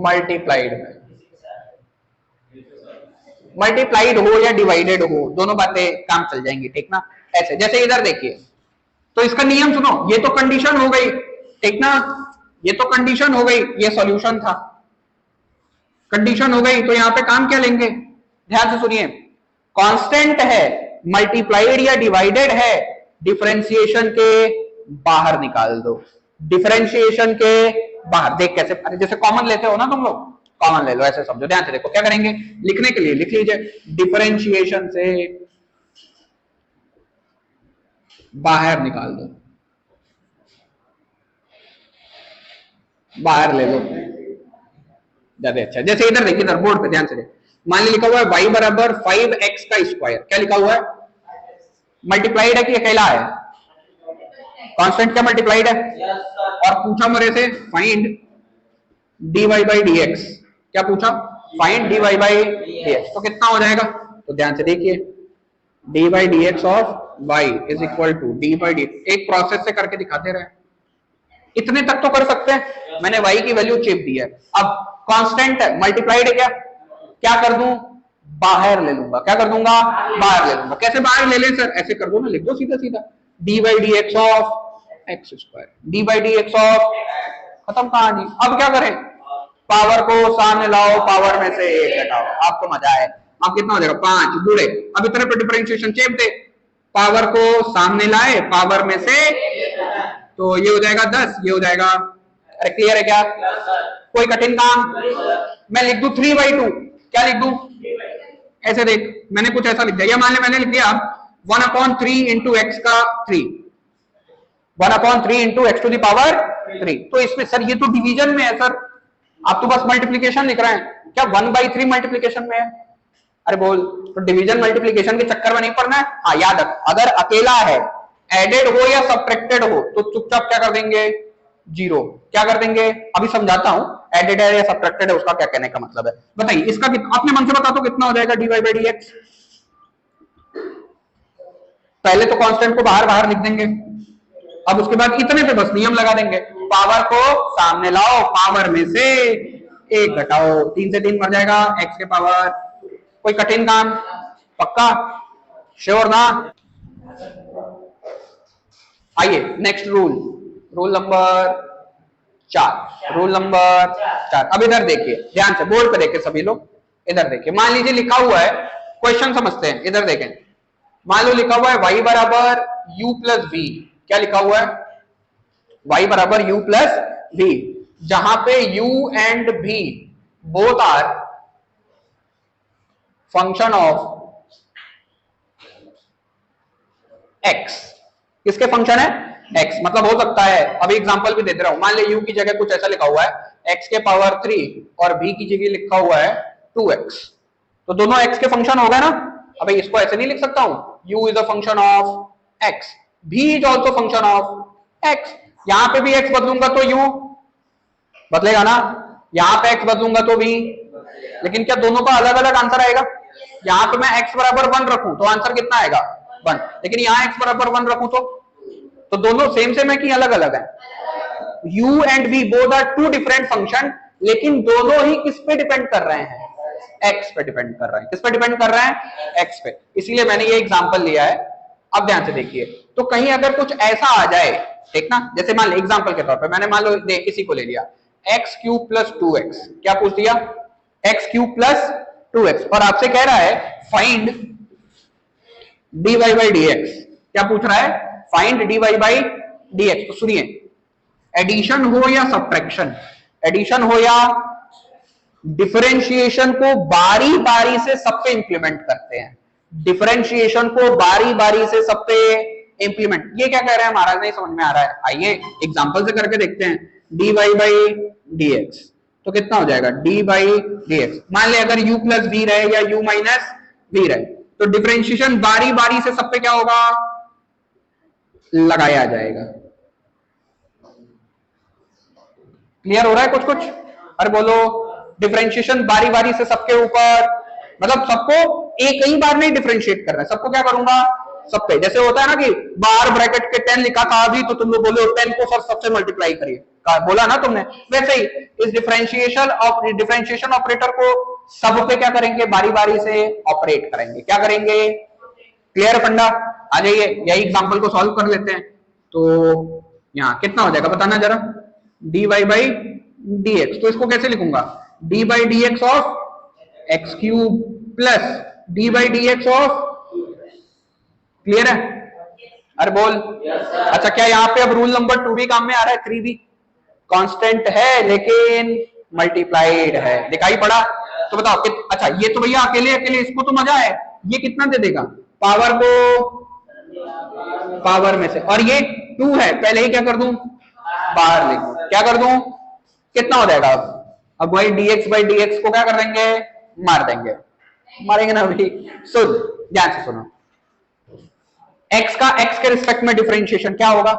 मल्टीप्लाइड है। मल्टीप्लाइड हो या डिवाइडेड हो, दोनों बातें काम चल जाएंगी, ठीक ना। ऐसे जैसे इधर देखिए, तो इसका नियम सुनो, ये तो कंडीशन हो गई, ठीक ना, ये तो कंडीशन हो गई, ये सॉल्यूशन था, कंडीशन हो गई। तो यहां पे काम क्या लेंगे, ध्यान से सुनिए, कांस्टेंट है, मल्टीप्लाइड या डिवाइडेड है, डिफरेंशिएशन के बाहर निकाल दो। डिफरेंशिएशन के बाहर देख कैसे, अरे जैसे कॉमन लेते हो ना तुम लोग, कॉमन ले लो, ऐसे समझो, ध्यान से देखो क्या करेंगे, लिखने के लिए लिख लीजिए, डिफरेंशिएशन से बाहर निकाल दो, बाहर ले लो, ज्यादा अच्छा। जैसे इधर देखिए, इधर बोर्ड पे ध्यान से देखिए, मान ली लिखा हुआ है y बराबर 5x का स्क्वायर, क्या लिखा हुआ है, मल्टीप्लाइड है कि अकेला है, कांस्टेंट क्या मल्टीप्लाइड है, और पूछा मेरे से फाइंड dy बाई dx, क्या पूछा, फाइंड dy बाई dx, तो कितना हो जाएगा, तो ध्यान से देखिए, dy by dx of y is equal to D by D, एक प्रोसेस से करके दिखाते रहे, इतने तक तो कर सकते हैं, मैंने y की वैल्यू चिप दी है, अब कांस्टेंट है, मल्टीप्लाइड है, क्या कर दूं, बाहर ले लूंगा, क्या कर दूंगा, बाहर ले लूंगा, कैसे बाहर ले ले सर, ऐसे कर दो ना, लिख दो सीधा सीधा, D by D x of x square, D by D x of, खत्म कहानी। अब क्या करें, पावर को सामने लाओ, पावर में से एक घटाओ, आपको मजा है, अब कितना हो जाएगा 5 बुरे, अब इतने पर डिफरेंशिएशन चेप दे, पावर को सामने लाए, पावर में से, तो ये हो जाएगा 10, ये हो जाएगा, अरे क्लियर है क्या, कोई कठिन काम, मैं लिख दूं 3/2, क्या लिख दूं, ऐसे देख, मैंने कुछ ऐसा लिख दिया, या मान ले मैंने लिख दिया 1/3 इंटू एक्स का 3, 1/3 into X to the power 3, तो इसमें सर ये तो डिवीजन में है सर, आप तो बस मल्टीप्लीकेशन लिख रहे हैं, क्या 1/3 मल्टीप्लीकेशन में है, अरे बोल, तो डिवीजन मल्टीप्लीकेशन के चक्कर में नहीं पड़ना है, हाँ याद रख, अगर अकेला है, एडेड हो या सब्ट्रैक्टेड हो, तो चुपचाप क्या कर देंगे, 0, क्या कर देंगे, अभी समझाता हूं, एडेड है या सब्ट्रैक्टेड है उसका क्या कहने का मतलब है, बताइए इसका अपने मन से बता दो कितना हो जाएगा dy बाई डी एक्स, पहले तो कांस्टेंट को बाहर बाहर लिख देंगे, अब उसके बाद इतने पे बस नियम लगा देंगे, पावर को सामने लाओ, पावर में से एक घटाओ, 3 से 3 मर जाएगा, x के पावर, कोई कठिन काम, पक्का, श्योर ना, आइए next rule, rule number 4, rule number 4, अब इधर देखिए, ध्यान से बोर्ड पे देखिए सभी लोग, इधर देखिए, मान लीजिए लिखा हुआ है, क्वेश्चन समझते हैं, इधर देखें, मान लो लिखा हुआ है y बराबर u प्लस v, क्या लिखा हुआ है, y बराबर u प्लस v, जहां पे u and v both are function of x, किसके फंक्शन है, x, मतलब हो सकता है, अभी एग्जांपल भी दे दे रहा हूं, मान ले u की जगह कुछ ऐसा लिखा हुआ है x के पावर 3 और v की जगह लिखा हुआ है 2x, तो दोनों x के फंक्शन हो गए ना, अबे इसको ऐसे नहीं लिख सकता हूं, u is a function of x, v is also function of x, यहां पे भी x बदलूंगा तो u बदलेगा ना, यहां पे x बदलूंगा तो v, लेकिन क्या दोनों का अलग अलग आंसर आएगा, यहां पे मैं x बराबर 1 रखूं तो आंसर कितना आएगा 1, लेकिन यहां x बराबर 1 रखूं तो दोनों सेम है कि अलग अलग है, u and v both are two different function, लेकिन दोनों ही किस पे डिपेंड कर रहे हैं, x पे डिपेंड कर रहे हैं, किस पे डिपेंड कर रहे हैं, x पे, इसलिए मैंने ये एग्जांपल लिया है। अब ध्यान से देखिए, तो कहीं अगर कुछ ऐसा आ जाए, ठीक ना, जैसे मान लो एग्जांपल के तौर पे मैंने मान लो किसी को ले लिया x क्यूब प्लस 2x, क्या पूछ दिया, x क्यूब प्लस 2x, और आपसे कह रहा है फाइंड dy बाई dx, क्या पूछ रहा है, फाइंड dy बाई dx, तो सुनिए, एडिशन हो या सब्ट्रैक्शन, एडिशन हो या डिफरेंशिएशन को बारी बारी से सब पे इंप्लीमेंट करते हैं, डिफरेंशिएशन को बारी बारी से सब पे इंप्लीमेंट, ये क्या कह रहे हैं महाराज, नहीं समझ में आ रहा है, आइए एग्जांपल से करके देखते हैं, dy बाई dx, तो कितना हो जाएगा dy बाई dx, मान ले अगर u प्लस v रहे या u माइनस v रहे, तो डिफरेंशिएशन बारी बारी से सब पे क्या होगा, लगाया जाएगा, क्लियर हो रहा है कुछ कुछ, अरे बोलो, डिफरेंशिएशन बारी बारी से सबके ऊपर, मतलब सबको एक ही बार नहीं डिफरेंशिएट करना है, सबको क्या करूंगा, सब पे, जैसे होता है ना कि बाहर ब्रैकेट के 10 लिखा था अभी, तो तुम लोग बोले 10 को सर सबसे मल्टीप्लाई करिए, बोला ना तुमने, वैसे ही इस डिफरेंशिएशन ऑपरेटर को सब पे क्या करेंगे, बारी बारी से ऑपरेट करेंगे, क्या करेंगे, क्लियर फंडा, आ जाइए यही एग्जांपल को सॉल्व कर लेते हैं, तो यहाँ कितना हो जाएगा बताना जरा, dy बाई dx, तो इसको कैसे लिखूंगा, dy by dx of x cube plus dy by dx of, clear है, अरे बोल। अच्छा, क्या यहाँ पे अब रूल नंबर 2 भी काम में आ रहा है? 3 भी कांस्टेंट है लेकिन मल्टीप्लाइड है, दिखाई पड़ा? तो बताओ अच्छा ये तो भैया अकेले अकेले इसको तो मजा है, ये कितना दे देगा पावर को पावर में से, और ये 2 है, पहले ही क्या कर दूं बाहर लिख दूं, क्या कर दूं, कितना हो जाएगा अब भाई dx बाई dx को क्या कर देंगे, मार देंगे, मारेंगे ना अभी। सुन ध्यान से सुनो, x का x के रिस्पेक्ट में डिफरेंशिएशन क्या होगा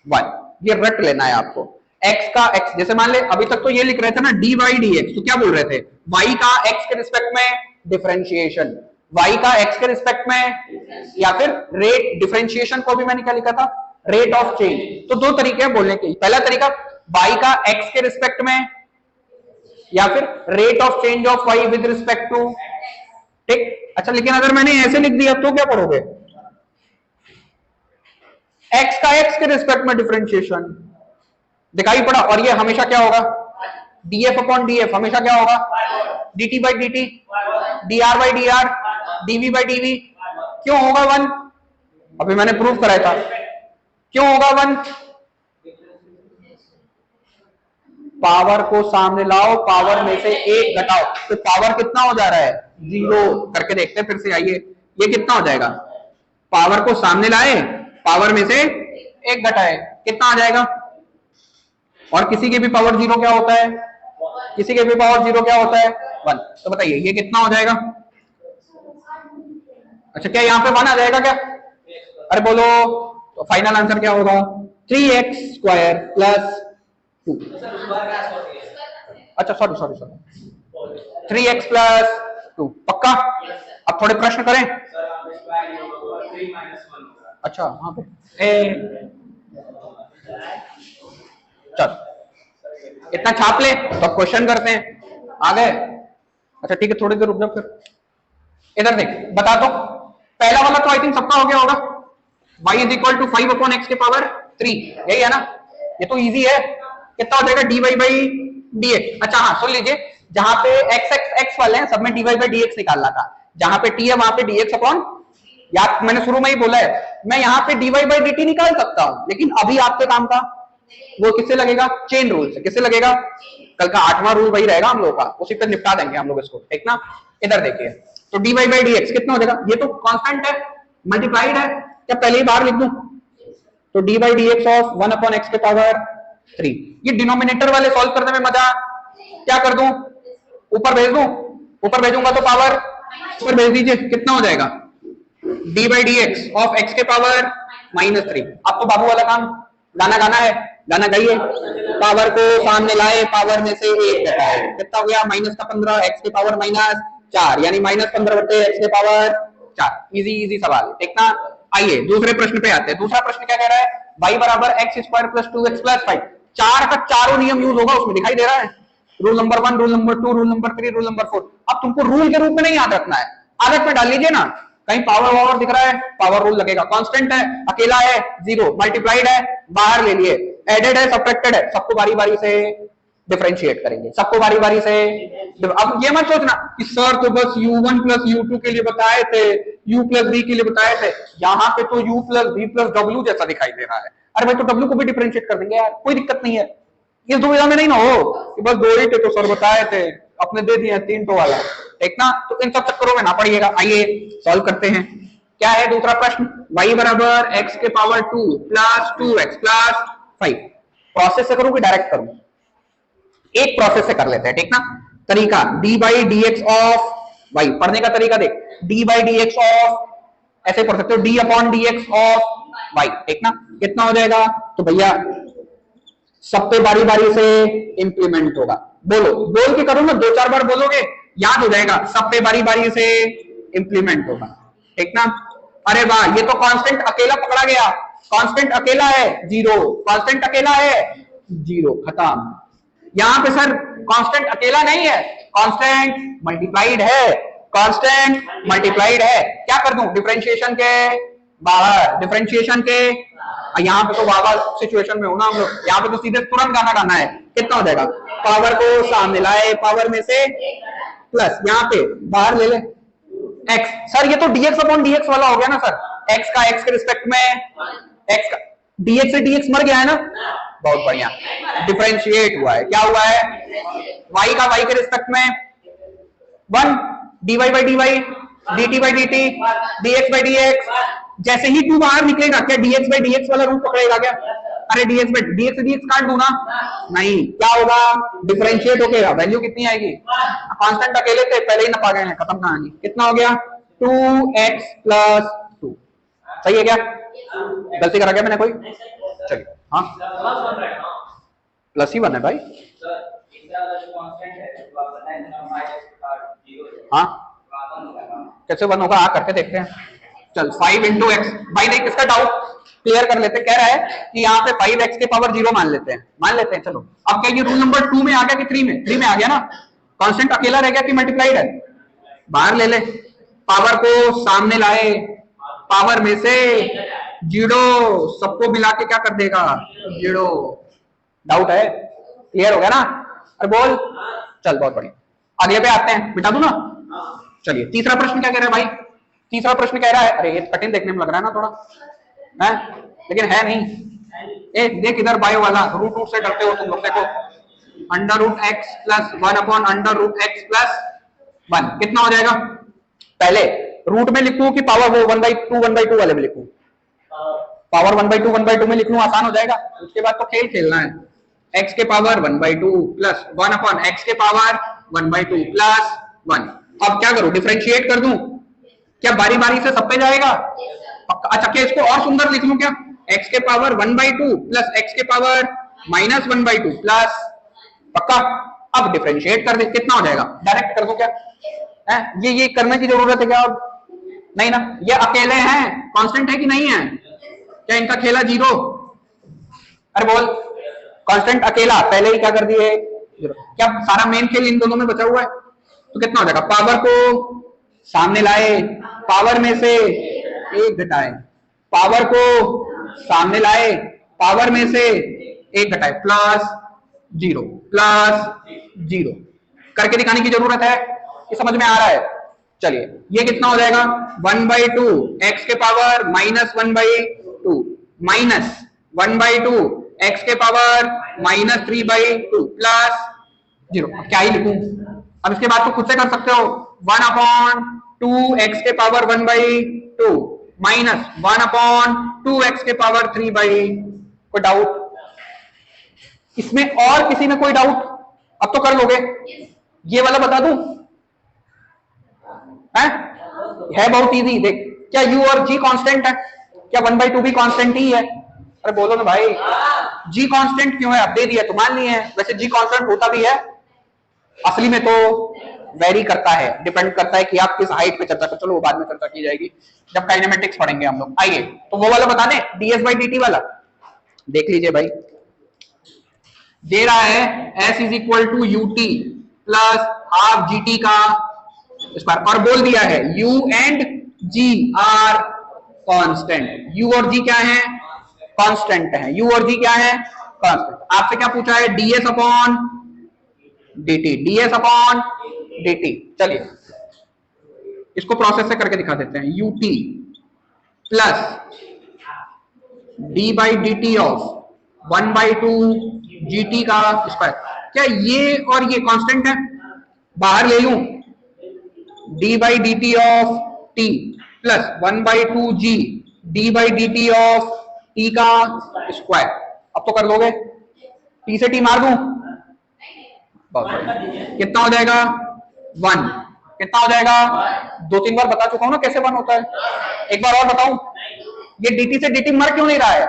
1, ये रट लेना है आपको। x का x, जैसे मान ले अभी तक तो ये लिख रहे थे ना dy dx, तो क्या बोल रहे थे y का x के रिस्पेक्ट में डिफरेंशिएशन, y का x के रिस्पेक्ट में, या फिर रेट, डिफरेंशिएशन को भी मैंने क्या लिखा था रेट ऑफ चेंज। तो दो तरीके हैं बोलने के, पहला तरीका y का x के रिस्पेक्ट में, या फिर rate of change of y with respect to, ठीक। अच्छा लेकिन अगर मैंने ऐसे लिख दिया तो क्या पढ़ोगे, x का x के रिस्पेक्ट में डिफरेंशिएशन, दिखाई पड़ा, और ये हमेशा क्या होगा df अपॉन df, हमेशा क्या होगा dt by dt, dr by dr, dv by dv, क्यों होगा 1, अभी मैंने प्रूफ कराया था, क्यों होगा 1, पावर को सामने लाओ, पावर में से 1 घटाओ, तो पावर कितना हो जा रहा है 0, करके देखते हैं फिर से, आइए ये कितना हो जाएगा, पावर को सामने लाए, पावर में से 1 घटाए, कितना आ जाएगा, और किसी के भी पावर 0 क्या होता है, किसी के भी पावर 0 क्या होता है 1, तो बताइए ये कितना हो जाएगा। अच्छा क्या यहाँ पे 1 आ जाएगा क्या, अरे बोलो, तो फाइनल आंसर क्या होगा 3x स्क्वायर प्लस 2, अच्छा सॉरी 3x प्लस 2, पक्का। अब थोड़े प्रश्न करें, अच्छा हाँ पे चल इतना छाप ले तो क्वेश्चन करते हैं, आ गए, अच्छा ठीक है थोड़ी देर रुक जाओ फिर, इधर देख बता दो, पहला वाला तो आई थिंक सबका हो गया होगा, y is equal to 5 upon x के पावर 3, यही है ना, ये तो इजी है, कितना हो जाएगा dy बाई dx। अच्छा हाँ सुन लीजिए, जहां पे x वाले हैं सब में dy बाई dx निकालना था, जहां पे t है वहां पे dx अपॉन, याद मैंने शुरू में ही बोला है, मैं यहाँ पे dy बाई dt निकाल सकता हूं, लेकिन अभी आपके काम का वो किससे लगेगा, चेन रूल से, किससे लगेगा, कल का 8वां रूल वही रहेगा हम लोग का, उसी पे निपटा देंगे हम लोग इसको, ठीक ना। इधर देखिए, तो dy बाई dx कितना हो जाएगा, ये तो कांस्टेंट है, मल्टीप्लाइड है, क्या पहले ही बाहर लिख दूं, तो dy by dx of 1 upon x के पावर 3, ये डिनोमिनेटर वाले सॉल्व करने में मजा, क्या कर दूं ऊपर भेज दूं, ऊपर भेजूंगा तो पावर ऊपर भेज दीजिए, कितना हो जाएगा dy by dx of x के पावर -3। अब तो बाबू वाला काम, गाना गाना है, गाना गाइए, पावर को सामने लाए, पावर में से 1 घटाए, कितना हो गया -15 x के पावर -4, यानी -15 बटे x के पावर 4, इजी सवाल, ठीक ना। आइए दूसरे प्रश्न पे आते हैं, दूसरा प्रश्न क्या कह रहा है, y बराबर x square plus 2x plus 5, 4 का चारों नियम यूज होगा उसमें, दिखाई दे रहा है, rule number 1, rule number 2, rule number 3, rule number 4। अब तुमको रूल के रूप में नहीं याद रखना है, आदत में डाल लीजिए ना, कहीं पावर वावर दिख रहा है पावर रूल लगेगा, कांस्टेंट है अकेला है 0, मल्टीप्लाइड है बाहर ले लिए, एडेड है सब्ट्रैक्टेड है, सबको बारी बारी से डिफरेंशिएट करेंगे, सबको बारी बारी से। अब ये मत सोचना कि सर तो बस u1 प्लस u2 के लिए बताए थे, u प्लस v के लिए बताए थे, यहाँ पे तो u plus v plus w जैसा दिखाई दे रहा है, अरे भाई तो w को भी डिफरेंशिएट कर देंगे यार, कोई दिक्कत नहीं है, इस दुविधा में नहीं ना हो कि बस 2 ही थे तो सर बताए थे, अपने दे दिए 3 तो वाला, ठीक ना, तो इन सब चक्करों में ना पड़िएगा। आइए सॉल्व करते हैं, क्या है दूसरा प्रश्न, y बराबर x के power 2 plus 2x plus 5, process से करूं कि डायरेक्ट करूं, एक प्रोसेस से कर लेते हैं, ठीक ना। तरीका d by dx of y, पढ़ने का तरीका देख, d बाई dx ऑफ, ऐसे पढ़ सकते हो d upon dx of y, ठीक ना, कितना हो जाएगा, तो भैया सब पे बारी बारी से इंप्लीमेंट होगा, बोलो बोल के करो ना, 2-4 बार बोलोगे याद हो जाएगा, सब पे बारी बारी से इंप्लीमेंट होगा, ठीक ना। अरे वाह, ये तो कांस्टेंट अकेला पकड़ा गया, कांस्टेंट अकेला है 0, कांस्टेंट अकेला है 0, खत्म। यहां पे सर कांस्टेंट अकेला नहीं है, कांस्टेंट मल्टीप्लाइड है, कांस्टेंट मल्टीप्लाइड है, क्या कर दूं डिफरेंशिएशन के बाहर, डिफरेंशिएशन के, यहाँ पे तो वावा सिचुएशन में होना हम लोग, यहाँ पे तो सीधे तुरंत गाना गाना है, कितना हो जाएगा, पावर को सामने लाए, पावर में से प्लस, यहाँ पे बाहर ले ले x, सर ये तो dx अपॉन dx वाला हो गया ना सर, एक्स का एक्स के रिस्पेक्ट में एक्स का dx से dx मर गया है ना, बहुत बढ़िया, डिफरेंशिएट हुआ है। क्या हुआ है? y का y के रिस्पेक्ट में 1 dy by dy dt by dt dx by dx। जैसे ही 2 बाहर निकलेगा क्या dx by dx वाला रूट पकड़ेगा क्या? अरे dx by dx से dx काट दूं ना, नहीं, क्या होगा? डिफरेंशिएट होके वैल्यू कितनी आएगी? कांस्टेंट अकेले थे, पहले ही नपा गए हैं, खत्म कहानी। कितना हो गया? 2x + 2। सही है क्या? गलती करा क्या मैंने कोई? चलिए, हाँ प्लस ही 1 है भाई। हाँ कैसे 1 होगा? करके देखते हैं। चल 5 × x। भाई देख, इसका डाउट क्लियर कर लेते। कह रहा है कि यहाँ पे 5x के पावर 0 मान लेते हैं। चलो अब क्या ये रूल नंबर 2 में आ गया कि 3 में? 3 में आ गया ना। कांस्टेंट अकेला रह गया कि मल्टीप्लाइड है? बाहर ले ले, पावर को सामने लाए, पावर में से 0 सबको मिला के क्या कर देगा? 0। डाउट है? क्लियर हो गया ना? अरे बोल। चल बहुत बढ़िया, अगले पे आते हैं, मिटा दूं ना। चलिए तीसरा प्रश्न क्या कह रहा है भाई? तीसरा प्रश्न कह रहा है, अरे ये कठिन देखने में लग रहा है ना थोड़ा, है लेकिन है नहीं। ए देख इधर बायो वाला, रूट से डरते हो तुम लोग। देखो √x + 1/√x + 1 कितना हो जाएगा? पहले रूट में लिखूं कि पावर वो 1/2 वाले में लिखूं? पावर 1/2 में लिख लूं, आसान हो जाएगा। उसके बाद तो खेल खेलना है। x के पावर 1/2 + 1/x के पावर 1/2 + 1। अब क्या करूं? डिफरेंशिएट कर दूं क्या? बारी बारी से सब पे जाएगा? अच्छा क्या इसको और सुंदर लिख लूं क्या? x के पावर 1/2 + x के पावर -1/2 प्लस, पक्का? अब डिफरेंशिएट कर दे, कितना हो जाएगा? डायरेक्ट कर दो क्या? है ये करने की जरूरत है क्या? अब नहीं ना, ये अकेले हैं, कांस्टेंट है कि नहीं है? क्या इनका खेला 0? अरे बोल, कांस्टेंट अकेला, पहले ही क्या कर दिए? 0। क्या सारा मेन खेल इन दोनों में बचा हुआ है? तो कितना हो जाएगा? पावर को सामने लाए, पावर में से 1 घटाए, पावर को सामने लाए, पावर में से 1 घटाए, +0 करके दिखाने की जरूरत है। ये समझ में आ रहा है? चलिए ये कितना हो जाएगा? 1/2 x के पावर -1/2 -1/2 x के पावर -3/2 +0। अब क्या ही लिखूं? अब इसके बाद तो खुद से कर सकते हो। 1/2 x के पावर 1/2 -1/2 x के पावर 3/2। कोई डाउट इसमें? और किसी में कोई डाउट? अब तो कर लोगे। ये वाला बता दूं? है बहुत इजी। देख, क्या u और g कांस्टेंट है? क्या 1/2 भी कांस्टेंट ही है? अरे बोलो ना भाई, g कांस्टेंट क्यों है? अब दे दिया तो मान लिए हैं। वैसे g कांस्टेंट होता भी है असली में, तो वेरी करता है, डिपेंड करता है कि आप किस हाइट पे चर्चा कर। चलो वो बाद में चर्चा की जाएगी जब काइनेमेटिक्स पढ़ेंगे हम लोग। आइए तो वो वाला बता दें, ds/dt वाला देख लीजिए भाई। दे रहा है s = ut + ½ gt का स्क्वायर, और बोल दिया है u and g are constant. u और g क्या है? कांस्टेंट है। u और g क्या है? कांस्टेंट। आपसे क्या पूछा है? ds/dt। चलिए इसको प्रोसेस से करके दिखा देते हैं। ut + d/dt ऑफ 1/2 gt का स्क्वायर। क्या ये और ये कांस्टेंट है? बाहर ले लूं, d/dt of t + 1/2 g d/dt of t का स्क्वायर। अब तो कर लोगे। t से t मार दूं, कितना हो जाएगा? 1। कितना हो जाएगा? 2-3 बार बता चुका हूं ना कैसे 1 होता है। एक बार और बताऊं, ये dt से dt मर क्यों नहीं रहा है?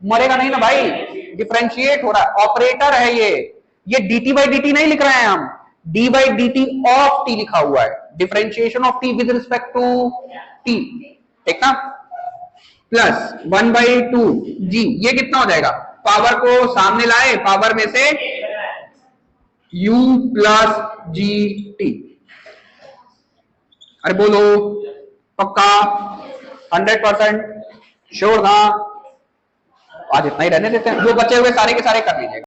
मरेगा नहीं ना भाई, डिफरेंशिएट हो रहा है, ऑपरेटर है ये dt/dt नहीं लिख रहे हैं हम, d/dt ऑफ t लिखा हुआ है। Differentiation of t with respect to t, ठीक ना? +1/2 g, ये कितना हो जाएगा? पावर को सामने लाए, पावर में से u + gt। अरे बोलो, पक्का? 100% श्योर ना? आज इतना ही रहने देते हैं, जो बचे हुए सारे के सारे कर लीजिएगा।